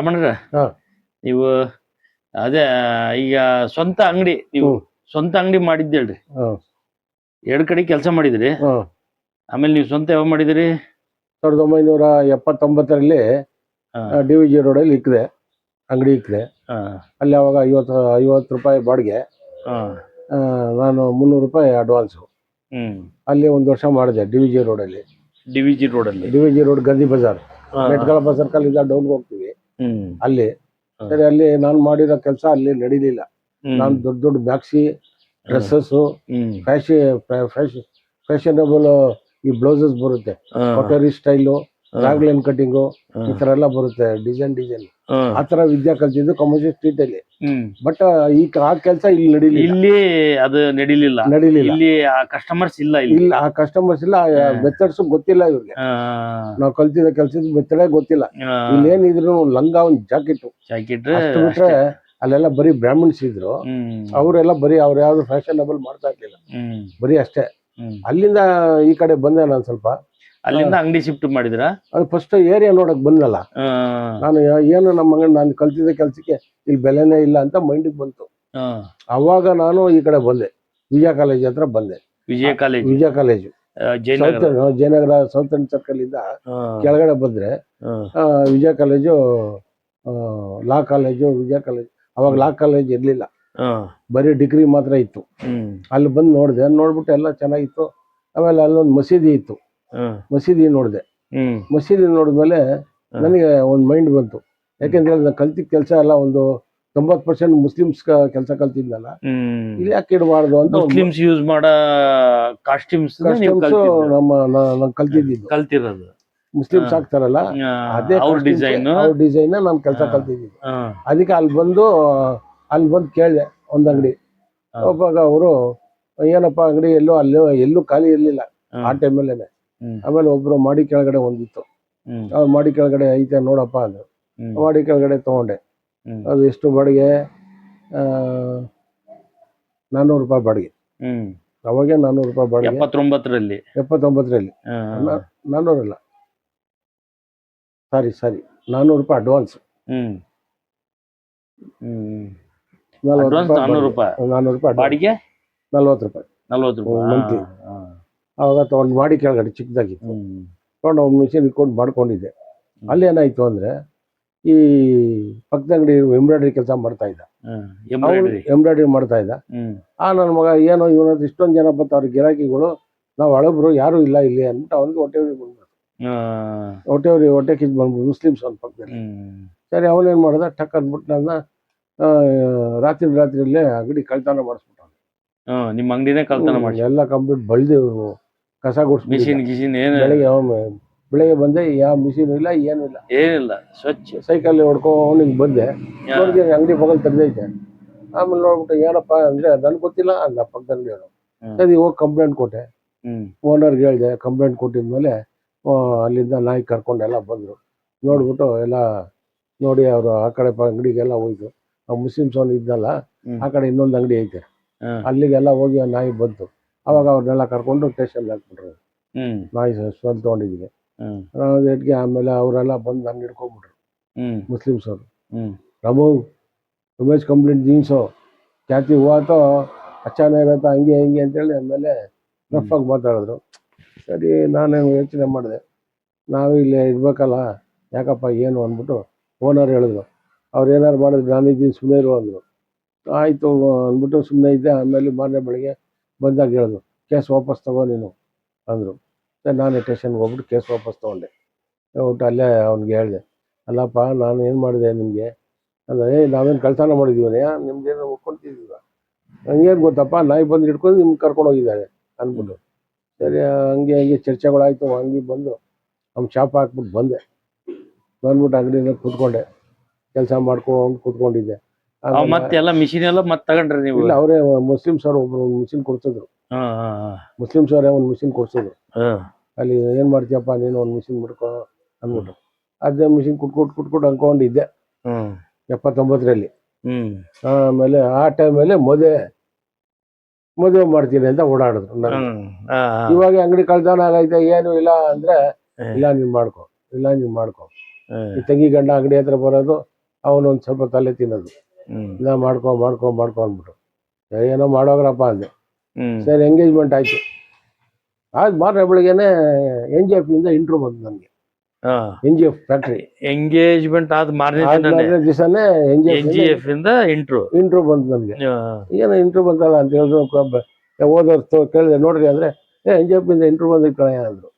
ರಮಣರ ಹಾ. ನೀವು ಅದೇ ಈಗ ಸ್ವಂತ ಅಂಗಡಿ ನೀವು ಸ್ವಂತ ಅಂಗಡಿ ಮಾಡಿದ್ದೇಳ್ರಿ, ಎರಡ್ ಕಡೆ ಕೆಲಸ ಮಾಡಿದ್ರಿ. ಆಮೇಲೆ ನೀವು ಸ್ವಂತ ಯಾವಾಗ ಮಾಡಿದಿರಿ? 1979ರಲ್ಲಿ DVG ರೋಡಲ್ಲಿ ಇಕ್ಕಿದೆ, ಅಂಗಡಿ ಇಕ್ಕಿದೆ. ಅಲ್ಲಿ ಅವಾಗ 50 ರೂಪಾಯಿ ಬಾಡಿಗೆ, ನಾನು 300 ರೂಪಾಯಿ ಅಡ್ವಾನ್ಸು. ಅಲ್ಲಿ 1 ವರ್ಷ ಮಾಡಿದೆ DVG ರೋಡಲ್ಲಿ. DVG ರೋಡ್ ಗಾಂಧಿ ಬಜಾರ್, ಮೆಟ್ಕಳಪ್ಪ ಸರ್ಕಲ್ ಇಂದ ಡೌನ್ ಹೋಗ್ತೀವಿ ಅಲ್ಲಿ. ಸರಿ, ಅಲ್ಲಿ ನಾನು ಮಾಡಿರೋ ಕೆಲಸ ಅಲ್ಲಿ ನಡೀಲಿಲ್ಲ. ನಾನು ದೊಡ್ಡ ದೊಡ್ಡ ಮ್ಯಾಕ್ಸಿ ಡ್ರೆಸ್ಸಸ್, ಫ್ಯಾಷನಬಲ್ ಈ ಬ್ಲೌಸಸ್ ಬರುತ್ತೆ, ಕೊಟರಿ ಸ್ಟೈಲು, ರಾಗ್ಲೈನ್ ಕಟಿಂಗು, ಈ ತರ ಎಲ್ಲ ಬರುತ್ತೆ, ಡಿಸೈನ್ ಆ ತರ ವಿದ್ಯಾ ಕಲ್ತಿದ್ದು ಕಮರ್ಷಿಯಲ್ ಸ್ಟ್ರೀಟ್ ಅಲ್ಲಿ. ಬಟ್ ಆ ಕೆಲಸ ಇಲ್ಲಿ ನಡೀಲಿಲ್ಲ. ಇಲ್ಲಿ ಅದು ನಡೀಲಿಲ್ಲ. ಇಲ್ಲಿ ಆ ಕಸ್ಟಮರ್ಸ್ ಇಲ್ಲ. ಆ ಕಸ್ಟಮರ್ಸ್ ಇಲ್ಲ, ಮೆಥಡ್ಸ್ ಗೊತ್ತಿಲ್ಲ ಇವ್ರಿಗೆ. ನಾವು ಕಲ್ತಿದ್ದ ಕೆಲ್ಸದ ಮೆಥಡೇ ಗೊತ್ತಿಲ್ಲ. ಇಲ್ಲಿ ಏನಿದ್ರು ಲಂಗ, ಒಂದು ಜಾಕೆಟ್ ಅಷ್ಟು ಬಿಟ್ರೆ ಅಲ್ಲೆಲ್ಲ ಬರೀ ಬ್ರಾಹ್ಮಣ್ಸ್ ಇದ್ರು. ಅವರೆಲ್ಲ ಬರೀ ಅವ್ರು ಯಾವ್ದು ಫ್ಯಾಷನಬಲ್ ಮಾಡ್ತಾ ಇರ್ಲಿಲ್ಲ, ಬರೀ ಅಷ್ಟೇ. ಅಲ್ಲಿಂದ ಈ ಕಡೆ ಬಂದೆ ನಾನು ಸ್ವಲ್ಪ. ಅಲ್ಲಿಂದ ಅಂಗಡಿ ಶಿಫ್ಟ್ ಮಾಡಿದ್ರ? ಅದು ಫಸ್ಟ್ ಏರಿಯಾ ನೋಡಕ್ ಬಂದಲ್ಲ ನಾನು. ಏನು ನಮ್ಮ ನಾನು ಕಲ್ತಿದ್ದ ಕೆಲ್ಸಕ್ಕೆ ಇಲ್ಲಿ ಬೆಲೆನೇ ಇಲ್ಲ ಅಂತ ಮೈಂಡಿಗೆ ಬಂತು. ಅವಾಗ ನಾನು ಈ ಕಡೆ ಬಂದೆ, ವಿಜಯ ಕಾಲೇಜ್ ಹತ್ರ ಬಂದೆ. Vijaya college Jayanagar south end circle ಇಂದ ಕೆಳಗಡೆ ಬಂದ್ರೆ Vijaya college, law college, Vijaya college. ಅವಾಗ ಲಾ ಕಾಲೇಜ್ ಇರ್ಲಿಲ್ಲ, ಬರೀ ಡಿಗ್ರಿ ಮಾತ್ರ ಇತ್ತು. ಅಲ್ಲಿ ಬಂದು ನೋಡಿದೆ, ನೋಡ್ಬಿಟ್ಟು ಎಲ್ಲ ಚೆನ್ನಾಗಿತ್ತು. ಆಮೇಲೆ ಅಲ್ಲೊಂದು ಮಸೀದಿ ಇತ್ತು, ಮಸೀದಿ ನೋಡಿದೆ. ಮಸೀದಿ ನೋಡಿದ್ಮೇಲೆ ನನಗೆ ಒಂದು ಮೈಂಡ್ ಬಂತು. ಯಾಕೆಂದ್ರೆ ನಾನು ಕಲ್ತಿದ್ದ ಕೆಲಸ ಎಲ್ಲ ಒಂದು 90% ಮುಸ್ಲಿಮ್ಸ್ ಕೆಲಸ ಕಲ್ತಿದ್ನಲ್ಲ, ಇಲ್ಲಿ ಯಾಕೆ ಇಡಬಾರ್ದು ಅಂತ. ಮುಸ್ಲಿಮ್ಸ್ ಯೂಸ್ ಮಾಡೋ ಕಾಸ್ಟ್ಯೂಮ್ಸ್ ನಾನು ಕಲ್ತಿರೋದು. ಮುಸ್ಲಿಮ್ಸ್ ಹಾಕ್ತಾರಲ್ಲ, ಅದೇ ಡಿಸೈನ್ ನಾನು ಕೆಲಸ ಕಲ್ತಿದ್ದೀನಿ. ಅದಕ್ಕೆ ಅಲ್ಲಿ ಬಂದು ಕೇಳಿದೆ ಒಂದು ಅಂಗಡಿ. ಒಬ್ಬಾಗ ಅವರು ಏನಪ್ಪ ಅಂಗಡಿ ಎಲ್ಲೂ ಖಾಲಿ ಇರ್ಲಿಲ್ಲ ಆ ಟೈಮಲ್ಲೇನೆ. ಆಮೇಲೆ ಒಬ್ರು ಮಾಡಿ ಕೆಳಗಡೆ ಒಂದಿತ್ತು, ಅವ್ರು ಮಾಡಿ ಕೆಳಗಡೆ ಐತೆ ನೋಡಪ್ಪ ಅಂದ್ರು. ಮಾಡಿ ಕೆಳಗಡೆ ತಗೊಂಡೆ. ಅದು ಎಷ್ಟು ಬಾಡಿಗೆ? 400 ರೂಪಾಯಿ ಬಾಡಿಗೆ. ಅವಾಗೆ 400 ರೂಪಾಯಿ ಬಾಡಿಗೆ. 79ರಲ್ಲಿ 400 ಅಲ್ಲ, ಸಾರಿ 400 ರೂಪಾಯಿ ಅಡ್ವಾನ್ಸ್. 400 ರೂಪಾಯಿ ಬಾಡಿಗೆ, 40 ರೂಪಾಯಿ ಮಂತ್ಲಿ. ಅವಾಗ ತಗೊಂಡು ಮಾಡಿ ಕೆಳಗಡೆ ಚಿಕ್ಕದಾಗಿತ್ತು, ತಗೊಂಡು ಒಂದು ಮಿಷಿನ್ ಇಟ್ಕೊಂಡು ಮಾಡ್ಕೊಂಡಿದ್ದೆ. ಅಲ್ಲಿ ಏನಾಯ್ತು ಅಂದ್ರೆ, ಈ ಪಕ್ಕದ ಅಂಗಡಿ ಎಂಬ್ರಾಯ್ಡ್ರಿ ಕೆಲಸ ಮಾಡ್ತಾ ಇದ್ದ, ಎಂಬ್ರಾಯ್ಡ್ರಿ ಮಾಡ್ತಾ ಇದ್ದ. ನನ್ನ ಮಗ ಏನೋ ಇವನತ್ರ ಇಷ್ಟೊಂದು ಜನ ಬರ್ತಾವ್ರ ಗಿರಾಕಿಗಳು, ನಾವು ಹಳಬ್ರು ಯಾರು ಇಲ್ಲ ಇಲ್ಲಿ ಅಂದ್ಬಿಟ್ಟು ಅವನಿಗೆ ಹೊಟ್ಟೆ ಕಿಚ್ಚು ಬಂದ್ಬಿಟ್ಟು ಮುಸ್ಲಿಮ್ಸ್ ಅವ್ನ ಪಕ್ಕದಲ್ಲಿ. ಸರಿ, ಅವನೇನ್ ಮಾಡ್ದ, ಟಕ್ ಅಂದ್ಬಿಟ್ಟು ನನ್ನ ರಾತ್ರಿಯಲ್ಲೇ ಅಂಗಡಿ ಕಳ್ತನ ಮಾಡಿಸ್ಬಿಟ್ಟ. ನಿಮ್ಮ ಅಂಗಡಿನೇ ಕಳ್ತನ ಮಾಡಿ ಎಲ್ಲ ಕಂಪ್ಲೀಟ್ ಬಳ್ದೇವ್ರು, ಕಸ ಗುಡ್ಸ್ಬಿಟ್ಟು. ಬೆಳಗ್ಗೆ ಬಂದೆ, ಯಾವ ಮಿಷಿನ್ ಇಲ್ಲ, ಏನಿಲ್ಲ, ಸ್ವಚ್ಛ ಸೈಕಲ್ ಹೊಡ್ಕೊಂಡು ಬಂದೆ. ಅಂಗಡಿ ಬಗಲ್ ತೆಗ್ದೈತೆ. ಆಮೇಲೆ ನೋಡ್ಬಿಟ್ಟು ಏನಪ್ಪ ಅಂದ್ರೆ ನನ್ಗೆ ಗೊತ್ತಿಲ್ಲ ಅಂದ ಪಕ್ಕದ ಅಂಗಡಿಯವರು. ಸರಿ, ಹೋಗಿ ಕಂಪ್ಲೇಂಟ್ ಕೊಟ್ಟೆ. ಓನರ್ಗೆ ಹೇಳಿದೆ. ಕಂಪ್ಲೇಂಟ್ ಕೊಟ್ಟಿದ್ಮೇಲೆ ಅಲ್ಲಿಂದ ನಾಯಿ ಕರ್ಕೊಂಡೆಲ್ಲ ಬಂದರು. ನೋಡ್ಬಿಟ್ಟು ಎಲ್ಲ ನೋಡಿ ಅವರು ಆ ಕಡೆ ಅಂಗಡಿಗೆಲ್ಲ ಹೋಯ್ತು. ಆ ಮುಸ್ಲಿಮ್ಸ್ ಅವ್ನು ಇದ್ನಲ್ಲ, ಆ ಕಡೆ ಇನ್ನೊಂದು ಅಂಗಡಿ ಐತೆ, ಅಲ್ಲಿಗೆಲ್ಲ ಹೋಗಿ ಆ ನಾಯಿ ಬಂತು. ಅವಾಗ ಅವ್ರನ್ನೆಲ್ಲ ಕರ್ಕೊಂಡು ಸ್ಟೇಷನ್ಗೆ ಹಾಕ್ಬಿಟ್ರು. ನಾಯಿ ಸ್ವಂತ ತಗೊಂಡಿದ್ದೀನಿ ರೇಟ್ಗೆ. ಆಮೇಲೆ ಅವರೆಲ್ಲ ಬಂದು ನನ್ನ ಹಿಡ್ಕೊಂಡ್ಬಿಟ್ರು ಮುಸ್ಲಿಮ್ಸ್ ಅವರು. ರಮೇಶ್ ಕಂಪ್ಲೇಂಟ್ ಜೀನ್ಸು ಖ್ಯಾತಿ ಹೂವಾತೋ ಅಚ್ಚಾನ ಇರತ್ತ, ಹಂಗೆ ಹಿಂಗೆ ಅಂತೇಳಿ ಆಮೇಲೆ ರಫ್ ಆಗಿ ಮಾತಾಡಿದ್ರು. ಸರಿ, ನಾನೇನು ಯೋಚನೆ ಮಾಡಿದೆ, ನಾವು ಇಲ್ಲಿ ಇರ್ಬೇಕಲ್ಲ, ಯಾಕಪ್ಪ ಏನು ಅಂದ್ಬಿಟ್ಟು ಓನರ್ ಹೇಳಿದ್ರು. ಅವ್ರು ಏನಾರು ಮಾಡಿದ್ರು ನಾನಿದ್ದೀನಿ ಸುಮ್ಮನೆ ಇರು ಅಂದರು. ಆಯಿತು ಅಂದ್ಬಿಟ್ಟು ಸುಮ್ಮನೆ ಇದ್ದೆ. ಆಮೇಲೆ ಮಾರನೇ ಬೆಳಿಗ್ಗೆ ಬಂದಾಗ ಹೇಳಿದ್ರು, ಕೇಸ್ ವಾಪಸ್ ತಗೋ ನೀನು ಅಂದರು. ನಾನೇ ಸ್ಟೇಷನ್ಗೆ ಹೋಗ್ಬಿಟ್ಟು ಕೇಸ್ ವಾಪಸ್ ತೊಗೊಂಡೆ. ಹೋಗ್ಬಿಟ್ಟು ಅಲ್ಲೇ ಅವ್ನಿಗೆ ಹೇಳಿದೆ, ಅಲ್ಲಪ್ಪ ನಾನು ಏನು ಮಾಡಿದೆ ನಿಮಗೆ ಅಂದರೆ, ನಾವೇನು ಕಳ್ತನ ಮಾಡಿದ್ದೀವಿ, ನಿಮ್ಗೇನು ಒಪ್ಕೊಳ್ತಿದ್ದೀವ, ಹಂಗೇನು ಗೊತ್ತಪ್ಪ, ನಾಯಿ ಬಂದು ಹಿಡ್ಕೊಂಡು ನಿಮ್ಗೆ ಕರ್ಕೊಂಡು ಹೋಗಿದ್ದಾರೆ ಅಂದ್ಬಿಟ್ಟು. ಸರಿ, ಹಂಗೆ ಚರ್ಚೆಗಳಾಯಿತು. ಹಂಗೆ ಬಂದು ಅವ್ನು ಶಾಪ್ ಹಾಕ್ಬಿಟ್ಟು ಬಂದ್ಬಿಟ್ಟು ಅಂಗಡಿನ ಕೂತ್ಕೊಂಡೆ, ಕೆಲಸ ಮಾಡ್ಕೊಂಡು ಕೂತ್ಕೊಂಡಿದ್ದೆ. ಮತ್ತೆಲ್ಲ ಮಿಷಿನ್ ಎಲ್ಲ ಮತ್ತೆ ತಗೊಂಡ್ರಿ ನೀವು? ಇಲ್ಲ, ಅವರೇ ಮುಸ್ಲಿಮ್ಸ್ ಅವ್ರು ಒಬ್ರು ಮಿಷಿನ್ ಕೊಡ್ಸಿದ್ರು. ಮುಸ್ಲಿಮ್ಸ್ ಅವರೇ ಒಂದು ಮಿಷಿನ್ ಕೊಡ್ಸಿದ್ರು. ಅಲ್ಲಿ ಏನ್ ಮಾಡ್ತೀಯಪ್ಪ ನೀನು, ಒಂದು ಮಿಷಿನ್ ಬಿಡ್ಕೊ ಅಂದ್ಬಿಟ್ಟು ಅದೇ ಮಿಷಿನ್ ಕುಟ್ಕೊಂಡು ಅನ್ಕೊಂಡಿದ್ದೆ 79ರಲ್ಲಿ. ಆಮೇಲೆ ಆ ಟೈಮಲ್ಲಿ ಮದುವೆ ಮಾಡ್ತೀನಿ ಅಂತ ಓಡಾಡಿದ್ರು. ಇವಾಗ ಅಂಗಡಿ ಕಳ್ತನ ಆಗೈತೆ, ಏನು ಇಲ್ಲ ಅಂದ್ರೆ, ಇಲ್ಲ ನೀನ್ ಮಾಡ್ಕೊ ಈ ತಂಗಿ ಗಂಡ ಅಂಗಡಿ ಹತ್ರ ಬರೋದು, ಅವನೊಂದು ಸ್ವಲ್ಪ ತಲೆ ತಿನ್ನೋದು, ಇಲ್ಲ ಮಾಡ್ಕೊ ಅಂದ್ಬಿಟ್ಟು ಏನೋ ಮಾಡೋಗ್ರಪ್ಪ ಅಂದೆ. ಸರಿ ಎಂಗೇಜ್ಮೆಂಟ್ ಆಯ್ತು. ಆದ್ ಮಾರನೇ ಬೆಳಿಗ್ಗೆನೆ NGF ಇಂದ ಇಂಟ್ರೂ ಬಂತು ನನಗೆ. NGF ಫ್ಯಾಕ್ಟ್ರಿ ಎಂಗೇಜ್ಮೆಂಟ್ ಆದ ಮಾರನೇ ದಿವಸನೇ NGF ಇಂದ ಇಂಟ್ರೂ ಬಂತು ನನಗೆ. ಏನೋ ಇಂಟ್ರೂ ಬಂತಲ್ಲ ಅಂತ ಹೇಳಿದ್ರು. ಓದೋರು ಕೇಳಿದೆ, ನೋಡ್ರಿ ಅಂದ್ರೆ NGF ಇಂದ ಇಂಟ್ರೂ ಬಂದಿತ್ತು ಕಣಯ್ಯ ಅಂದ್ರು.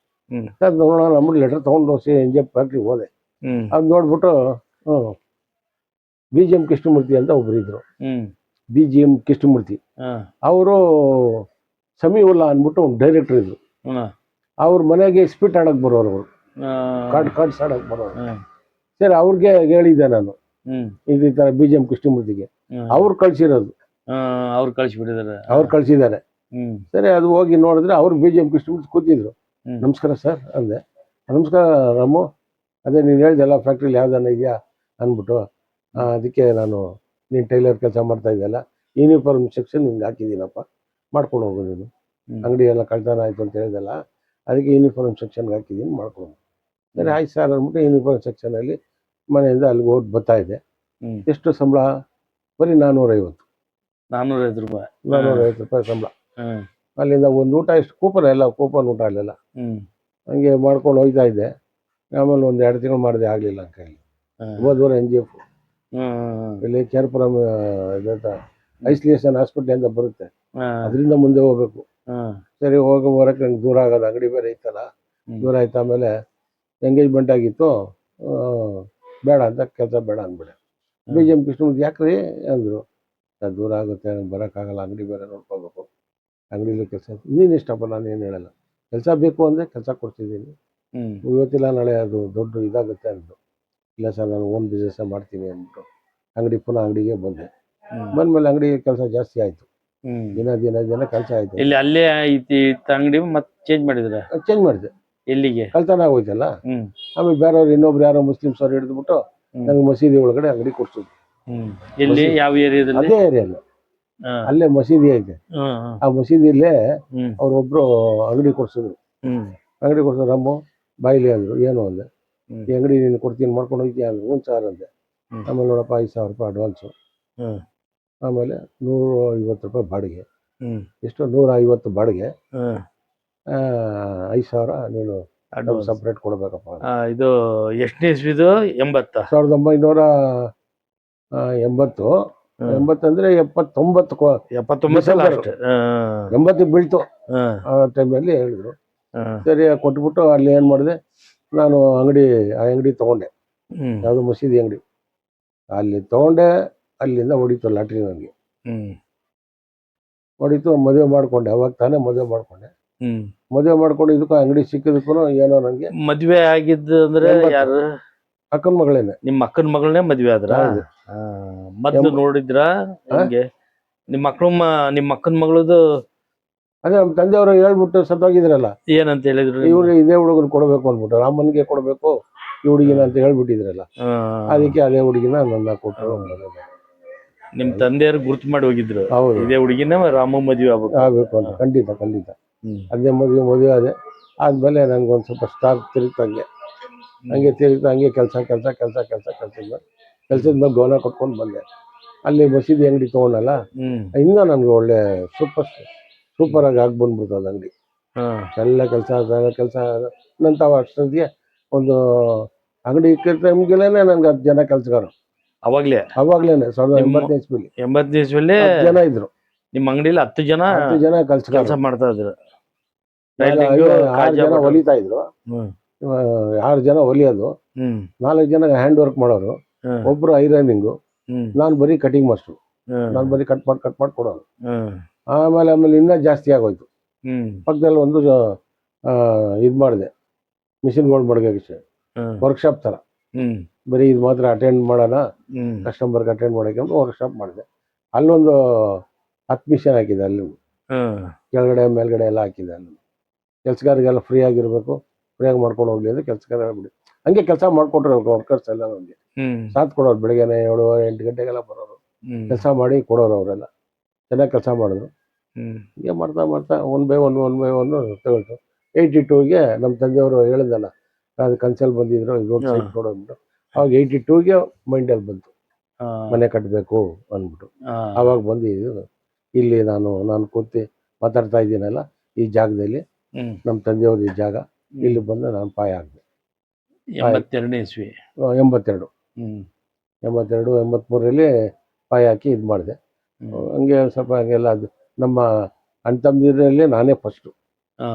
ಸರ್ ನೋಡೋಣ ನಮ್ಗೆ ಲೆಟರ್ ತೊಗೊಂಡು NGF ಫ್ಯಾಕ್ಟ್ರಿ ಹೋದೆ. ಅದು ನೋಡ್ಬಿಟ್ಟು BGM ಕೃಷ್ಣಮೂರ್ತಿ ಅಂತ ಒಬ್ರು ಇದ್ರು, BGM ಕೃಷ್ಣಮೂರ್ತಿ. ಅವರು ಸಮೀವುಲ್ಲಾ ಅಂದ್ಬಿಟ್ಟು ಒಂದು ಡೈರೆಕ್ಟರ್ ಇದ್ರು. ಅವ್ರ ಮನೆಗೆ ಸ್ಪಿಟ್ ಆಡಕ್ ಬರೋರು, ಅವರು ಕಾರ್ಡ್ಸ್ ಆಡಕ್ ಬರೋರು. ಸರಿ ಅವ್ರಿಗೆ ಹೇಳಿದ್ದೆ ನಾನು, ಈ ತರ BGM ಕೃಷ್ಣಮೂರ್ತಿಗೆ. ಅವ್ರು ಕಳ್ಸಿರೋದು, ಅವ್ರು ಕಳ್ಸಿದ್ದಾರೆ. ಸರಿ ಅದು ಹೋಗಿ ನೋಡಿದ್ರೆ ಅವ್ರು BGM ಕೃಷ್ಣಮೂರ್ತಿ ಕೂತಿದ್ರು. ನಮಸ್ಕಾರ ಸರ್ ಅಂದೆ. ನಮಸ್ಕಾರ ರಾಮು, ಅದೇ ನೀನು ಹೇಳ್ದಲ್ಲ ಫ್ಯಾಕ್ಟ್ರಿಲಿ ಯಾವ್ದಾನ ಇದೆಯಾ ಅಂದ್ಬಿಟ್ಟು, ಅದಕ್ಕೆ ನಾನು ನೀನು ಟೈಲರ್ ಕೆಲಸ ಮಾಡ್ತಾ ಇದ್ದಲ್ಲ, ಯೂನಿಫಾರ್ಮ್ ಸೆಕ್ಷನ್ ನಿಮ್ಗೆ ಹಾಕಿದ್ದೀನಪ್ಪ, ಮಾಡ್ಕೊಂಡು ಹೋಗು ನೀನು. ಅಂಗಡಿ ಎಲ್ಲ ಕಳ್ತನ ಆಯ್ತು ಅಂತ ಹೇಳ್ದಲ್ಲ, ಅದಕ್ಕೆ ಯೂನಿಫಾರ್ಮ್ ಸೆಕ್ಷನ್ಗೆ ಹಾಕಿದ್ದೀನಿ, ಮಾಡ್ಕೊಂಡು. ಸರಿ ಆಯ್ತು ಸರ್ ಅಂದ್ಬಿಟ್ಟು ಯೂನಿಫಾರ್ಮ್ ಸೆಕ್ಷನಲ್ಲಿ ಮನೆಯಿಂದ ಅಲ್ಲಿಗೆ ಹೋಗಿ ಬರ್ತಾ ಇದ್ದೆ. ಎಷ್ಟು ಸಂಬಳ? ಬರೀ 450 ರೂಪಾಯಿ. 450 ರೂಪಾಯಿ ಸಂಬಳ. ಅಲ್ಲಿಂದ ಒಂದು ಊಟ ಎಷ್ಟು ಕೂಪನ್ ಎಲ್ಲ, ಕೂಪನ್ ಊಟ ಅಲ್ಲೆಲ್ಲ ಹಂಗೆ ಮಾಡ್ಕೊಂಡು ಹೋಗ್ತಾ ಇದ್ದೆ. ಆಮೇಲೆ ಒಂದು 2 ತಿಂಗಳು ಮಾಡಿದೆ, ಆಗಲಿಲ್ಲ ಅಂತ ಹೇಳಿ ಹೋದೂರ NGF ಇಲ್ಲಿ ಕೇರ್ಪುರಂ ಐಸೋಲೇಷನ್ ಹಾಸ್ಪಿಟ್ಲ್ ಅಂತ ಬರುತ್ತೆ, ಅದರಿಂದ ಮುಂದೆ ಹೋಗ್ಬೇಕು. ಸರಿ ಬರಕ್ಕೆ ನಂಗೆ ದೂರ ಆಗೋದು, ಅಂಗಡಿ ಬೇರೆ ಇತ್ತಲ್ಲ, ದೂರ ಆಯ್ತು. ಆಮೇಲೆ ಎಂಗೇಜ್ಮೆಂಟ್ ಆಗಿತ್ತು, ಬೇಡ ಅಂತ ಕೆಲಸ ಬೇಡ ಅಂದ್ಬಿಡೆ. BGM ಕೃಷ್ಣಮೂರ್ತಿ ಯಾಕ್ರಿ ಅಂದರು. ದೂರ ಆಗುತ್ತೆ, ನಂಗೆ ಬರೋಕ್ಕಾಗಲ್ಲ, ಅಂಗಡಿ ಬೇರೆ ನೋಡ್ಕೋಬೇಕು, ಅಂಗಡಿಲಿ ಕೆಲಸ. ನೀನು ಇಷ್ಟಪ್ಪ, ನಾನು ಏನು ಹೇಳಲ್ಲ, ಕೆಲಸ ಬೇಕು ಅಂದರೆ ಕೆಲಸ ಕೊಡ್ತಿದ್ದೀನಿ, ಇವತ್ತಿಲ್ಲ ನಾಳೆ ಅದು ದೊಡ್ಡ ಇದಾಗುತ್ತೆ ಅಂದರು. ಇಲ್ಲ ಸರ್ ನಾನು ಓನ್ ಬಿಸ್ನೆಸ್ ಮಾಡ್ತೀನಿ ಅಂದ್ಬಿಟ್ಟು ಪುನಃ ಅಂಗಡಿಗೆ ಬಂದೆ. ಬಂದ್ಮೇಲೆ ಅಂಗಡಿಗೆ ಕೆಲಸ ಜಾಸ್ತಿ ಆಯಿತು, ದಿನ ಕೆಲಸ ಆಯಿತು. ಇಲ್ಲಿ ಅಲ್ಲೇ ಐತಿ ಅಂಗಡಿ ಮತ್ತೆ ಚೇಂಜ್ ಮಾಡಿದೆ. ಎಲ್ಲಿಗೆ? ಕಳ್ತನ ಆಗೋಯ್ತಲ್ಲ. ಆಮೇಲೆ ಬೇರೆಯವ್ರು ಇನ್ನೊಬ್ರು ಯಾರೋ ಮುಸ್ಲಿಮ್ಸ್ ಅವ್ರು ಹಿಡಿದ್ಬಿಟ್ಟು ನಂಗೆ ಮಸೀದಿ ಒಳಗಡೆ ಅಂಗಡಿ ಕೊಡ್ಸಿದ್ರು. ಎಲ್ಲಿ? ಯಾವ ಏರಿಯಾದಲ್ಲಿ? ಅದೇ ಏರಿಯಲ್ಲಿ, ಅಲ್ಲೇ ಮಸೀದಿ ಐತೆ. ಆ ಮಸೀದಿಯಲ್ಲೇ ಅವ್ರೊಬ್ರು ಅಂಗಡಿ ಕೊಡ್ಸಿದ್ರು. ರಮ್ಮು ಬಾಯಿಲಿ ಅಂದ್ರು. ಏನು ಅಂದೆ, ಈ ಅಂಗಡಿ ನೀನು ಕೊಡ್ತೀನಿ, ಮಾಡ್ಕೊಂಡು ಹೋಗ್ತೀಯ ಅಂದ್ರು. 1 ಸಾವಿರ ಅಂದೆ. ಆಮೇಲೆ ನೋಡಪ್ಪ 5,000 ರೂಪಾಯಿ ಅಡ್ವಾನ್ಸು, ಆಮೇಲೆ 150 ರೂಪಾಯಿ ಬಾಡಿಗೆ, ಎಷ್ಟು 150 ಬಾಡಿಗೆ, 5,000 ನೀನು ಸಪ್ರೇಟ್ ಕೊಡ್ಬೇಕಪ್ಪ. ಇದು ಎಷ್ಟನೇ ಇಸ್ವಿದು? 1980 ಅಂದ್ರೆ 80 ಬೀಳ್ತು ಆ ಟೈಮಲ್ಲಿ ಹೇಳಿದ್ರು. ಸರಿ ಕೊಟ್ಬಿಟ್ಟು ಅಲ್ಲಿ ಏನು ಮಾಡಿದೆ, ನಾನು ಆ ಅಂಗಡಿ ತೊಗೊಂಡೆ, ಯಾವುದು ಮಸೀದಿ ಅಂಗಡಿ, ಅಲ್ಲಿ ತೊಗೊಂಡೆ. ಅಲ್ಲಿಂದ ಹೊಡಿತು ಲಾಟ್ರಿ ನನಗೆ, ಹೊಡಿತು. ಮದುವೆ ಮಾಡ್ಕೊಂಡೆ, ಅವಾಗ ತಾನೇ ಮದುವೆ ಮಾಡ್ಕೊಂಡೆ. ಮದುವೆ ಮಾಡ್ಕೊಂಡು ಇದಕ್ಕೂ ಅಂಗಡಿ ಸಿಕ್ಕಿದಕ್ಕೂ ಏನೋ ನನಗೆ. ಮದುವೆ ಆಗಿದ್ದು ಅಂದ್ರೆ ಯಾರು? ಅಕ್ಕನ ಮಗಳೇನೆ. ನಿಮ್ಮ ಅಕ್ಕನ ಮಗಳನ್ನೇ ಮದುವೆ ಆದ್ರ? ಮೊದ್ಲು ನೋಡಿದ್ರ? ನಿಮ್ಮ ಅಕ್ಕನ ಮಗಳದು? ಅದೇ ನಮ್ಮ ತಂದೆಯವರು ಹೇಳ್ಬಿಟ್ಟು ಸತ್ತೋಗಿದ್ರಲ್ಲ. ಏನಂತ ಹೇಳಿದ್ರು? ಇವ್ರಿಗೆ ಇದೇ ಹುಡುಗನ್ ಕೊಡ್ಬೇಕು ಅಂದ್ಬಿಟ್ಟು, ರಾಮನ್ಗೆ ಕೊಡ್ಬೇಕು ಈ ಹುಡುಗಿನ ಅಂತ ಹೇಳ್ಬಿಟ್ಟಿದ್ರಲ್ಲ. ಅದಕ್ಕೆ ಅದೇ ಹುಡುಗಿನ ನನ್ನ ಕೊಟ್ಟರು. ನಿಮ್ ತಂದೆಯವರು ಗುರ್ತು ಮಾಡಿ ಹೋಗಿದ್ರು, ಇದೇ ಹುಡುಗಿನ ರಾಮ ಮದುವೆ ಆಗ್ಬೇಕು ಅಂತ. ಖಂಡಿತ ಅದೇ ಮದುವೆ ಅದೇ ಆದ್ಮೇಲೆ ನನ್ಗೊಂದು ಸ್ವಲ್ಪ ಸ್ಟಾಕ್ ತಿರುಗ್ತು. ಹಂಗೆ ತಿರುಗ್ತಾ ಹಂಗೆ ಕೆಲ್ಸದ ಮೇಲೆ ಗೌನ ಕೊಟ್ಕೊಂಡು ಬಂದೆ. ಅಲ್ಲಿ ಮಸೀದಿ ಅಂಗಡಿ ತಗೊಂಡಲ್ಲ, ಇನ್ನ ನನ್ಗೆ ಒಳ್ಳೆ ಸೂಪರ್ ಆಗಿ ಬಂದ್ಬಿಡ್ತು ಅದು ಅಂಗಡಿ. ಎಲ್ಲ ಕೆಲಸ ನಂತ ಅಷ್ಟೊತ್ತಿಗೆ ಒಂದು ಅಂಗಡಿ ಟೈಮ್ಗೆಲ್ಲೇ ನನ್ಗೆ 10 ಜನ ಕೆಲಸಗಾರರು. ಅವಾಗ್ಲೇನೆ 1980 ಇಸ್ವಿಲಿ ಜನ ಇದ್ರು ನಿಮ್ಮ ಅಂಗಡಿಲಿ. 10 ಜನ ಕೆಲಸ ಮಾಡ್ತಾ ಇದ್ರು. 6 ಜನ ಹೊಲಿತಾ ಇದ್ರು, 6 ಜನ ಹೊಲಿಯೋದು, 4 ಜನ ಹ್ಯಾಂಡ್ ವರ್ಕ್ ಮಾಡೋರು, ಒಬ್ರು ಐರನಿಂಗು, ನಾನು ಬರೀ ಕಟಿಂಗ್ ಮಾಸ್ಟ್ರು. ನಾನು ಬರೀ ಕಟ್ ಮಾಡಿ ಕೊಡೋದು. ಆಮೇಲೆ ಇನ್ನೂ ಜಾಸ್ತಿ ಆಗೋಯ್ತು. ಪಕ್ಕದಲ್ಲಿ ಒಂದು ಇದು ಮಾಡಿದೆ, ಮಿಷಿನ್ಗಳು ಮಡಗಕ್ಕೆ, ವರ್ಕ್ಶಾಪ್ ಥರ. ಬರೀ ಇದು ಮಾತ್ರ ಅಟೆಂಡ್ ಮಾಡೋಣ, ಕಸ್ಟಮರ್ಗೆ ಅಟೆಂಡ್ ಮಾಡೋಕ್ಕೆ ಅಂತ ವರ್ಕ್ಶಾಪ್ ಮಾಡಿದೆ. ಅಲ್ಲೊಂದು 10 ಮಿಷನ್ ಹಾಕಿದೆ. ಅಲ್ಲಿ ಕೆಳಗಡೆ ಮೇಲ್ಗಡೆ ಎಲ್ಲ ಹಾಕಿದೆ. ಅಲ್ಲಿ ಕೆಲಸಗಾರಿಗೆಲ್ಲ ಫ್ರೀ ಆಗಿರ್ಬೇಕು, ಫ್ರೀಯಾಗಿ ಮಾಡ್ಕೊಂಡು ಹೋಗ್ಲಿ ಅಂತ ಕೆಲಸಗಾರ ಬಿಡಿ ಹಂಗೆ ಕೆಲಸ ಮಾಡ್ಕೊಟ್ರು ವರ್ಕರ್ಸ್ ಎಲ್ಲ. ನಮಗೆ ಸಾಥ್ ಕೊಡೋರು, ಬೆಳಗ್ಗೆನೆ 7-8 ಗಂಟೆಗೆಲ್ಲ ಬರೋರು, ಕೆಲಸ ಮಾಡಿ ಕೊಡೋರು. ಅವರೆಲ್ಲ ಚೆನ್ನಾಗಿ ಕೆಲಸ ಮಾಡಿದ್ರು. ಹೀಗೆ ಮಾಡ್ತಾ ಒನ್ ಬೈ ಒನ್ ತಗೊಳ್ತು. 82ಗೆ ನಮ್ಮ ತಂದೆಯವರು ಹೇಳಿದಲ್ಲ, ಅದು ಕನ್ಸಲ್ಲಿ ಬಂದಿದ್ರು ರೋಡ್ ಸೈಡ್ ನೋಡೋದ್ಬಿಟ್ಟು, ಅವಾಗ 82ಗೆ ಮೈಂಡಲ್ಲಿ ಬಂತು. ಮನೆ ಕಟ್ಟಬೇಕು ಅಂದ್ಬಿಟ್ಟು ಆವಾಗ ಬಂದು ಇಲ್ಲಿ ನಾನು ಕೂತಿ ಮಾತಾಡ್ತಾ ಇದ್ದೀನಲ್ಲ ಈ ಜಾಗದಲ್ಲಿ, ನಮ್ಮ ತಂದೆಯವ್ರ ಈ ಜಾಗ, ಇಲ್ಲಿ ಬಂದು ನಾನು ಪಾಯ ಆಗಿದೆ. 82ನೇ ಇಸ್ವಿ. 82 83ರಲ್ಲಿ ಪಾಯ ಹಾಕಿ ಇದು ಮಾಡಿದೆ. ಹಂಗೆ ಸ್ವಲ್ಪ ಹಂಗೆಲ್ಲ ಅದು ನಮ್ಮ ಅಣ್ಣ ತಮ್ಮದಿರಲ್ಲಿ ನಾನೇ ಫಸ್ಟು